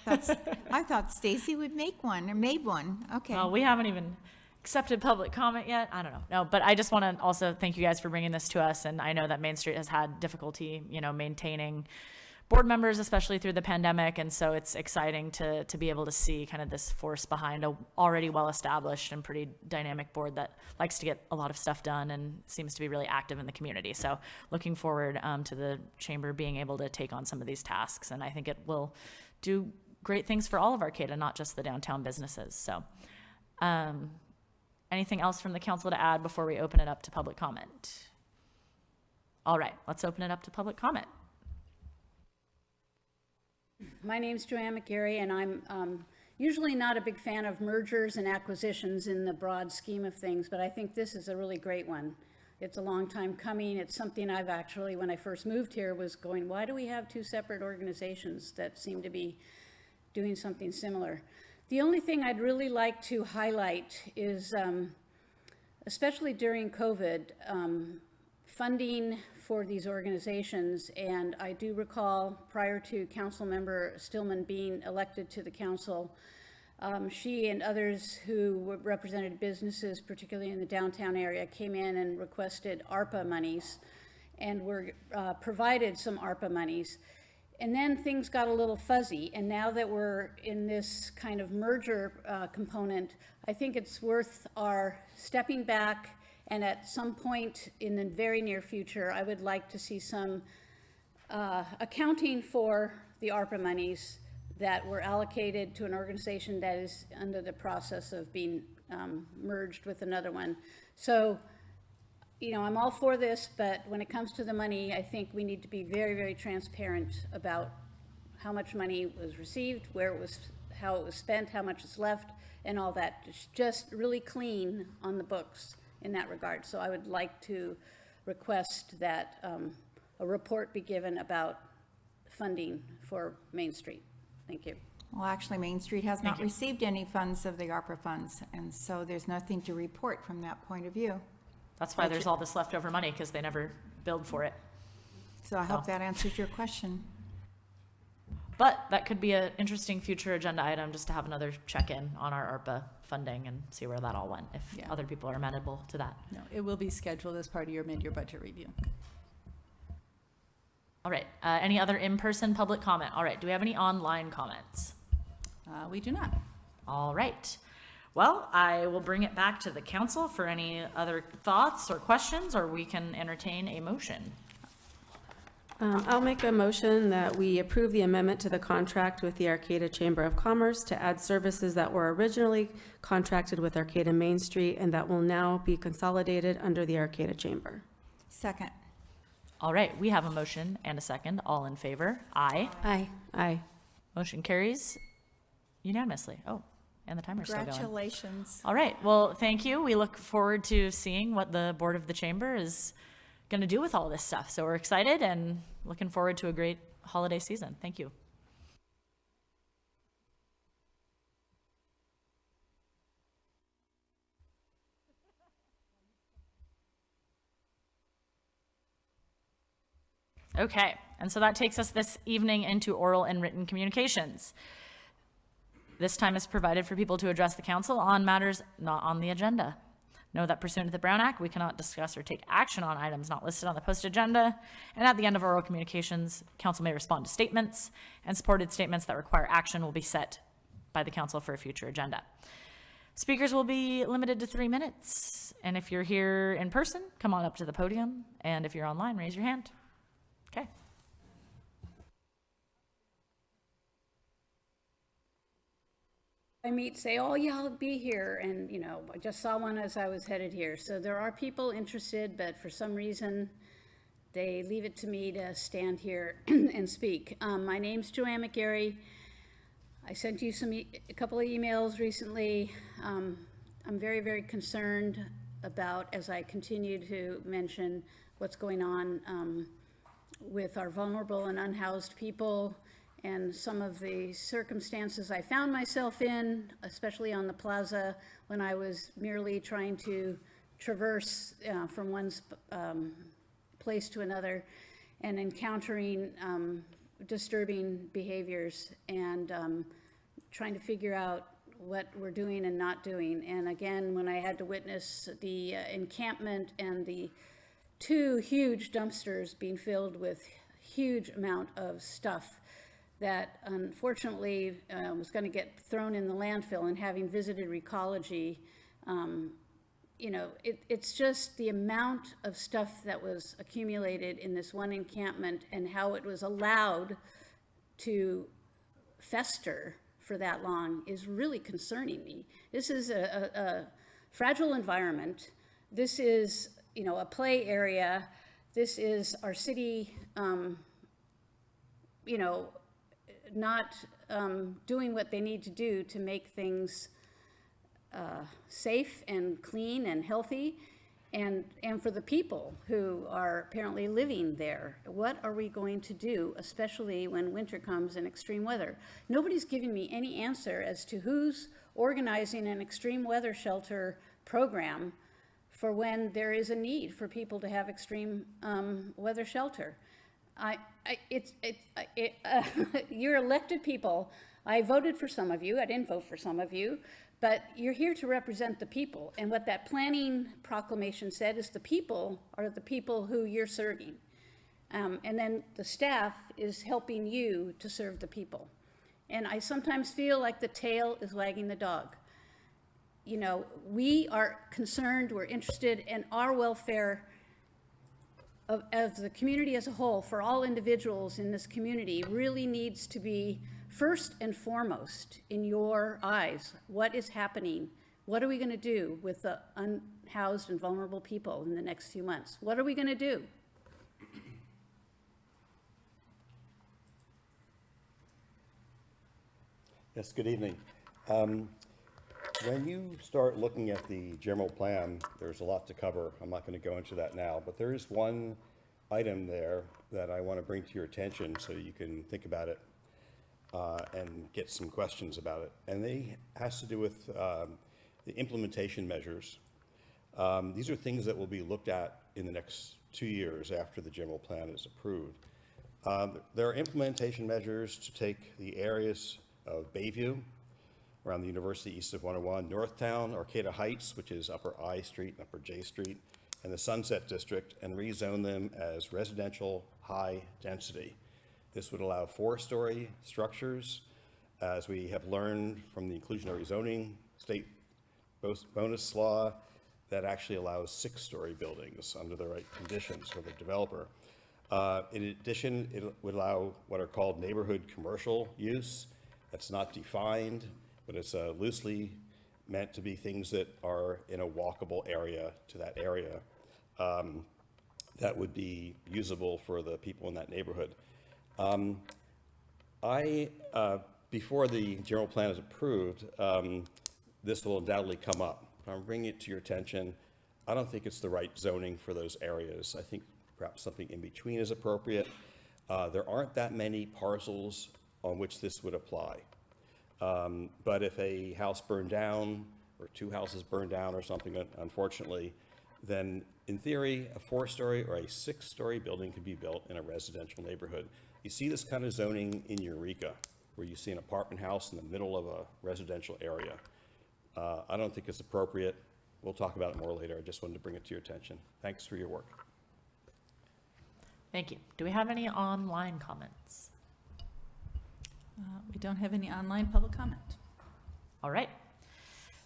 I thought Stacy would make one, or made one. Okay. Well, we haven't even accepted public comment yet. I don't know. No, but I just want to also thank you guys for bringing this to us. And I know that Main Street has had difficulty, you know, maintaining board members, especially through the pandemic. And so it's exciting to be able to see kind of this force behind a already well-established and pretty dynamic board that likes to get a lot of stuff done and seems to be really active in the community. So looking forward to the chamber being able to take on some of these tasks. And I think it will do great things for all of Arcata, not just the downtown businesses. So anything else from the council to add before we open it up to public comment? All right, let's open it up to public comment. My name's Joanne McGarry, and I'm usually not a big fan of mergers and acquisitions in the broad scheme of things, but I think this is a really great one. It's a long time coming. It's something I've actually, when I first moved here, was going, why do we have two separate organizations that seem to be doing something similar? The only thing I'd really like to highlight is, especially during COVID, funding for these organizations. And I do recall, prior to Councilmember Stillman being elected to the council, she and others who represented businesses, particularly in the downtown area, came in and requested ARPA monies and were provided some ARPA monies. And then things got a little fuzzy, and now that we're in this kind of merger component, I think it's worth our stepping back, and at some point in the very near future, I would like to see some accounting for the ARPA monies that were allocated to an organization that is under the process of being merged with another one. So, you know, I'm all for this, but when it comes to the money, I think we need to be very, very transparent about how much money was received, where it was, how it was spent, how much is left, and all that. It's just really clean on the books in that regard. So I would like to request that a report be given about funding for Main Street. Thank you. Well, actually, Main Street has not received any funds of the ARPA funds, and so there's nothing to report from that point of view. That's why there's all this leftover money, because they never billed for it. So I hope that answers your question. But that could be an interesting future agenda item, just to have another check-in on our ARPA funding and see where that all went, if other people are amenable to that. No, it will be scheduled as part of your mid-year budget review. All right, any other in-person public comment? All right, do we have any online comments? We do not. All right. Well, I will bring it back to the council for any other thoughts or questions, or we can entertain a motion. I'll make a motion that we approve the amendment to the contract with the Arcata Chamber of Commerce to add services that were originally contracted with Arcata Main Street and that will now be consolidated under the Arcata Chamber. Second. All right, we have a motion and a second. All in favor? Aye. Aye. Aye. Motion carries unanimously. Oh, and the timer's still going. Congratulations. All right, well, thank you. We look forward to seeing what the Board of the Chamber is going to do with all this stuff. So we're excited and looking forward to a great holiday season. Thank you. Okay, and so that takes us this evening into oral and written communications. This time is provided for people to address the council on matters not on the agenda. Know that pursuant to the Brown Act, we cannot discuss or take action on items not listed on the posted agenda. And at the end of oral communications, council may respond to statements, and supported statements that require action will be set by the council for a future agenda. Speakers will be limited to 3 minutes. And if you're here in person, come on up to the podium. And if you're online, raise your hand. Okay. I meet say, oh yeah, I'll be here, and you know, I just saw one as I was headed here. So there are people interested, but for some reason they leave it to me to stand here and speak. My name's Joanne McGarry. I sent you a couple of emails recently. I'm very, very concerned about, as I continue to mention, what's going on with our vulnerable and unhoused people, and some of the circumstances I found myself in, especially on the plaza, when I was merely trying to traverse from one place to another and encountering disturbing behaviors and trying to figure out what we're doing and not doing. And again, when I had to witness the encampment and the 2 huge dumpsters being filled with huge amount of stuff that unfortunately was going to get thrown in the landfill. And having visited Recology, you know, it's just the amount of stuff that was accumulated in this one encampment and how it was allowed to fester for that long is really concerning me. This is a fragile environment. This is, you know, a play area. This is our city, you know, not doing what they need to do to make things safe and clean and healthy, and for the people who are apparently living there. What are we going to do, especially when winter comes and extreme weather? Nobody's giving me any answer as to who's organizing an extreme weather shelter program for when there is a need for people to have extreme weather shelter. You're elected people. I voted for some of you. I didn't vote for some of you. But you're here to represent the people. And what that planning proclamation said is the people are the people who you're serving. And then the staff is helping you to serve the people. And I sometimes feel like the tail is wagging the dog. You know, we are concerned, we're interested in our welfare of the community as a whole, for all individuals in this community, really needs to be first and foremost in your eyes. What is happening? What are we going to do with the unhoused and vulnerable people in the next few months? What are we going to do? Yes, good evening. When you start looking at the general plan, there's a lot to cover. I'm not going to go into that now, but there is one item there that I want to bring to your attention so you can think about it and get some questions about it. And it has to do with the implementation measures. These are things that will be looked at in the next 2 years after the general plan is approved. There are implementation measures to take the areas of Bayview, around the university east of 101, Northtown, Arcata Heights, which is Upper I Street and Upper J Street, and the Sunset District, and rezone them as residential high density. This would allow 4-story structures, as we have learned from the inclusionary zoning state bonus law that actually allows 6-story buildings under the right conditions for the developer. In addition, it would allow what are called neighborhood commercial use. That's not defined, but it's loosely meant to be things that are in a walkable area to that area that would be usable for the people in that neighborhood. Before the general plan is approved, this will undoubtedly come up. I'm bringing it to your attention. I don't think it's the right zoning for those areas. I think perhaps something in between is appropriate. There aren't that many parcels on which this would apply. But if a house burned down or 2 houses burned down or something, unfortunately, then in theory, a 4-story or a 6-story building could be built in a residential neighborhood. You see this kind of zoning in Eureka, where you see an apartment house in the middle of a residential area. I don't think it's appropriate. We'll talk about it more later. I just wanted to bring it to your attention. Thanks for your work. Thank you. Do we have any online comments? We don't have any online public comment. All right.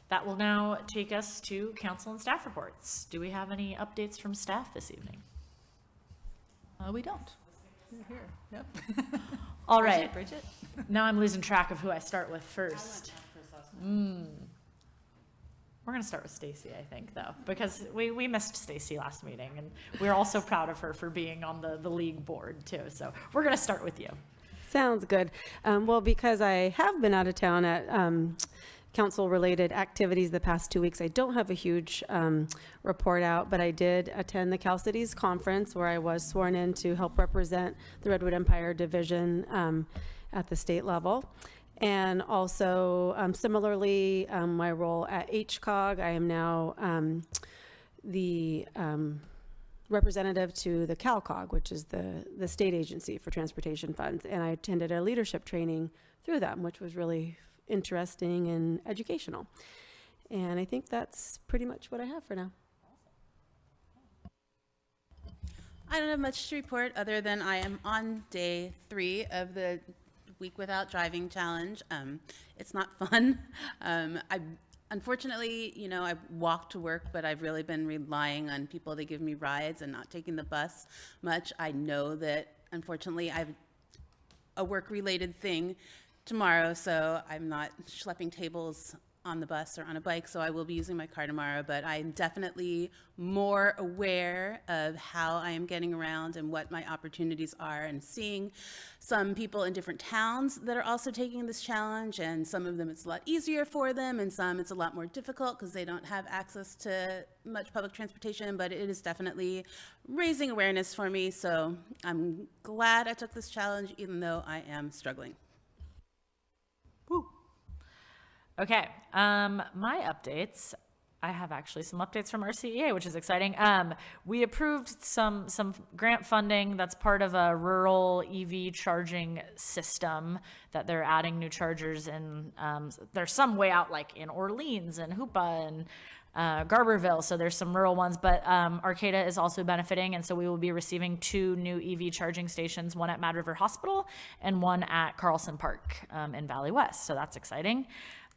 That will now take us to council and staff reports. Do we have any updates from staff this evening? We don't. You're here. Yep. All right. Bridget. Now I'm losing track of who I start with first. We're going to start with Stacy, I think, though, because we missed Stacy last meeting, and we're also proud of her for being on the league board, too. So we're going to start with you. Sounds good. Well, because I have been out of town at council-related activities the past 2 weeks, I don't have a huge report out, but I did attend the Cal Cities Conference, where I was sworn in to help represent the Redwood Empire Division at the state level. And also, similarly, my role at HCOG, I am now the representative to the CalCog, which is the state agency for transportation funds. And I attended a leadership training through them, which was really interesting and educational. And I think that's pretty much what I have for now. I don't have much to report other than I am on day 3 of the Week Without Driving Challenge. It's not fun. Unfortunately, I walk to work, but I've really been relying on people to give me rides and not taking the bus much. I know that, unfortunately, I have a work-related thing tomorrow, so I'm not schlepping tables on the bus or on a bike, so I will be using my car tomorrow, but I'm definitely more aware of how I am getting around and what my opportunities are, and seeing some people in different towns that are also taking this challenge, and some of them it's a lot easier for them, and some it's a lot more difficult because they don't have access to much public transportation, but it is definitely raising awareness for me, so I'm glad I took this challenge even though I am struggling. Okay, my updates. I have actually some updates from our CEA, which is exciting. We approved some grant funding that's part of a rural EV charging system that they're adding new chargers in. There's some way out, like in Orleans and Hoopa and Garberville, so there's some rural ones, but Arcata is also benefiting, and so we will be receiving 2 new EV charging stations, one at Mad River Hospital and one at Carlson Park in Valley West, so that's exciting.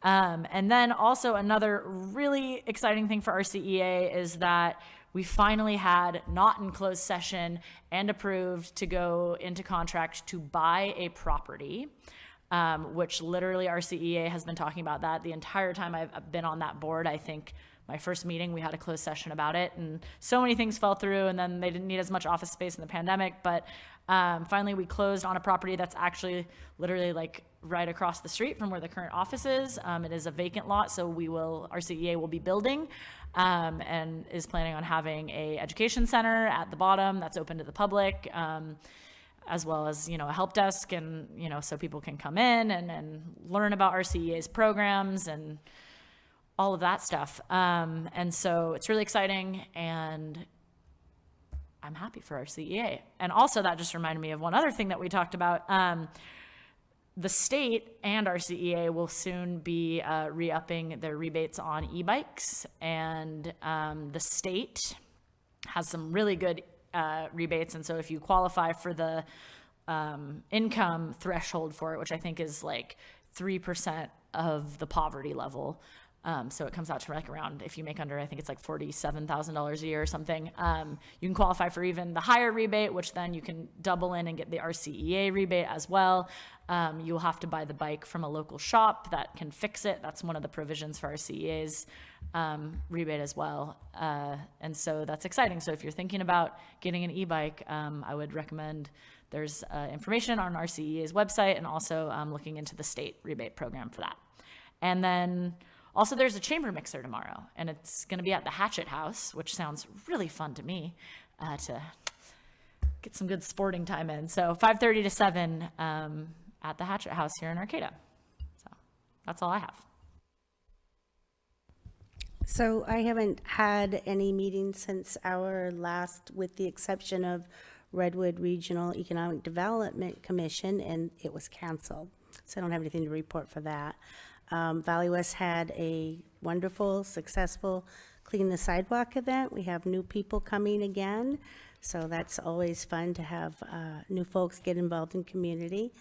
And then also another really exciting thing for our CEA is that we finally had, not in closed session, and approved to go into contract to buy a property, which literally our CEA has been talking about that the entire time I've been on that board. I think my first meeting, we had a closed session about it, and so many things fell through, and then they didn't need as much office space in the pandemic, but finally we closed on a property that's actually literally like right across the street from where the current office is. It is a vacant lot, so our CEA will be building and is planning on having a education center at the bottom that's open to the public, as well as, a help desk, and, so people can come in and learn about our CEA's programs and all of that stuff. And so it's really exciting, and I'm happy for our CEA. And also that just reminded me of one other thing that we talked about. The state and our CEA will soon be re-upping their rebates on e-bikes, and the state has some really good rebates, and so if you qualify for the income threshold for it, which I think is like 3% of the poverty level, so it comes out to like around, if you make under, I think it's like $47,000 a year or something, you can qualify for even the higher rebate, which then you can double in and get the RCEA rebate as well. You'll have to buy the bike from a local shop that can fix it. That's one of the provisions for our CEA's rebate as well. And so that's exciting. So if you're thinking about getting an e-bike, I would recommend there's information on our CEA's website, and also looking into the state rebate program for that. And then also there's a chamber mixer tomorrow, and it's going to be at the Hatchet House, which sounds really fun to me, to get some good sporting time in. So 5:30 to 7 at the Hatchet House here in Arcata. So that's all I have. So I haven't had any meetings since our last, with the exception of Redwood Regional Economic Development Commission, and it was canceled. So I don't have anything to report for that. Valley West had a wonderful, successful Clean the Sidewalk event. We have new people coming again, so that's always fun to have new folks get involved in community.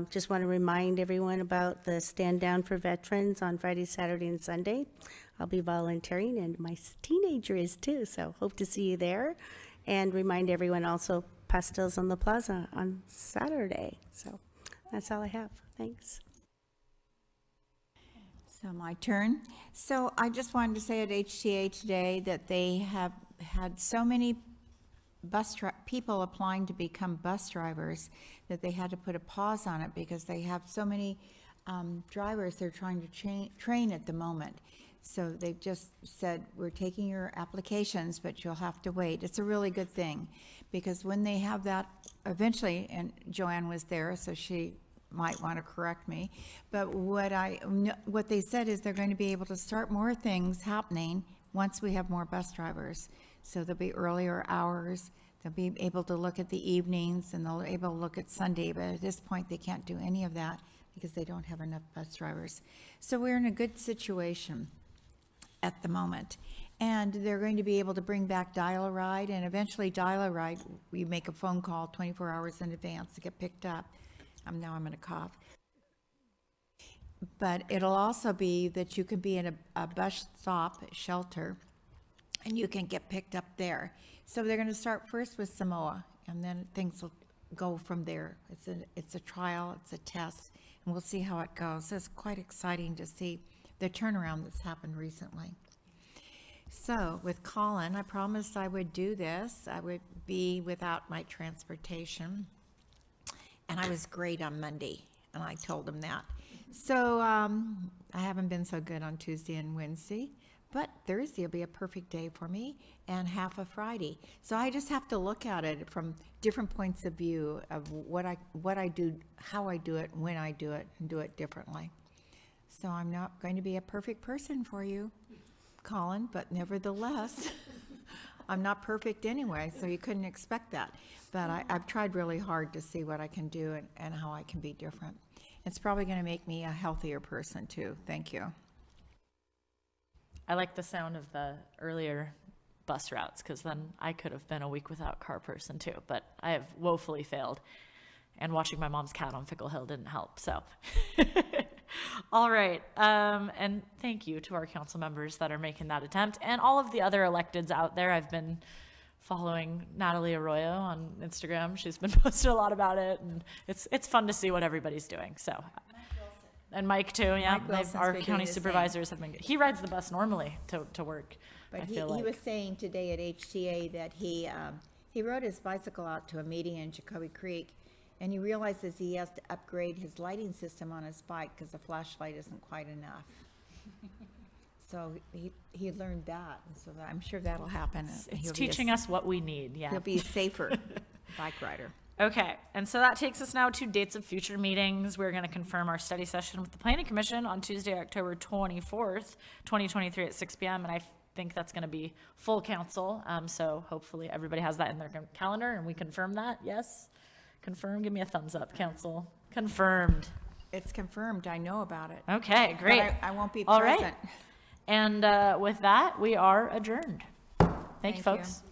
Just want to remind everyone about the Stand Down for Veterans on Friday, Saturday, and Sunday. I'll be volunteering, and my teenager is too, so hope to see you there. And remind everyone also, Pastels on the Plaza on Saturday. So that's all I have. Thanks. So my turn. So I just wanted to say at HTA today that they have had so many people applying to become bus drivers that they had to put a pause on it because they have so many drivers they're trying to train at the moment. So they've just said, we're taking your applications, but you'll have to wait. It's a really good thing, because when they have that eventually, and Joanne was there, so she might want to correct me, but what they said is they're going to be able to start more things happening once we have more bus drivers. So there'll be earlier hours, they'll be able to look at the evenings, and they'll be able to look at Sunday, but at this point they can't do any of that because they don't have enough bus drivers. So we're in a good situation at the moment. And they're going to be able to bring back Dial-A-Ride, and eventually Dial-A-Ride, we make a phone call 24 hours in advance to get picked up. Now I'm going to cough. But it'll also be that you can be in a bus stop shelter, and you can get picked up there. So they're going to start first with Samoa, and then things will go from there. It's a trial, it's a test, and we'll see how it goes. It's quite exciting to see the turnaround that's happened recently. So with Colin, I promised I would do this. I would be without my transportation. And I was great on Monday, and I told him that. So I haven't been so good on Tuesday and Wednesday, but Thursday will be a perfect day for me, and half of Friday. So I just have to look at it from different points of view of what I do, how I do it, when I do it, and do it differently. So I'm not going to be a perfect person for you, Colin, but nevertheless, I'm not perfect anyway, so you couldn't expect that. But I've tried really hard to see what I can do and how I can be different. It's probably going to make me a healthier person too. Thank you. I like the sound of the earlier bus routes, because then I could have been a week without car person too, but I have woefully failed. And watching my mom's cat on Fickle Hill didn't help, so. All right, and thank you to our council members that are making that attempt, and all of the other electeds out there. I've been following Natalie Arroyo on Instagram. She's been posting a lot about it, and it's fun to see what everybody's doing, so. And Mike too, yeah. Mike Wilson's Our been county doing the supervisors have been, he rides the bus normally to work, But I he feel like. was saying today at HTA that he rode his bicycle out to a meeting in Jacoby Creek, and he realizes he has to upgrade his lighting system on his bike because the flashlight isn't quite enough. So he learned that, and so I'm sure that'll happen. It's teaching us what we need, yeah. He'll be a safer bike rider. Okay, and so that takes us now to dates of future meetings. We're going to confirm our study session with the Planning Commission on Tuesday, October 24th, 2023 at 6 p.m. And I think that's going to be full council. So hopefully everybody has that in their calendar, and we confirm that. Yes? Confirm. Give me a thumbs up, council. Confirmed. It's confirmed. I know about it. Okay, great. But I won't be All present. right. And with that, we are adjourned. Thank you, folks.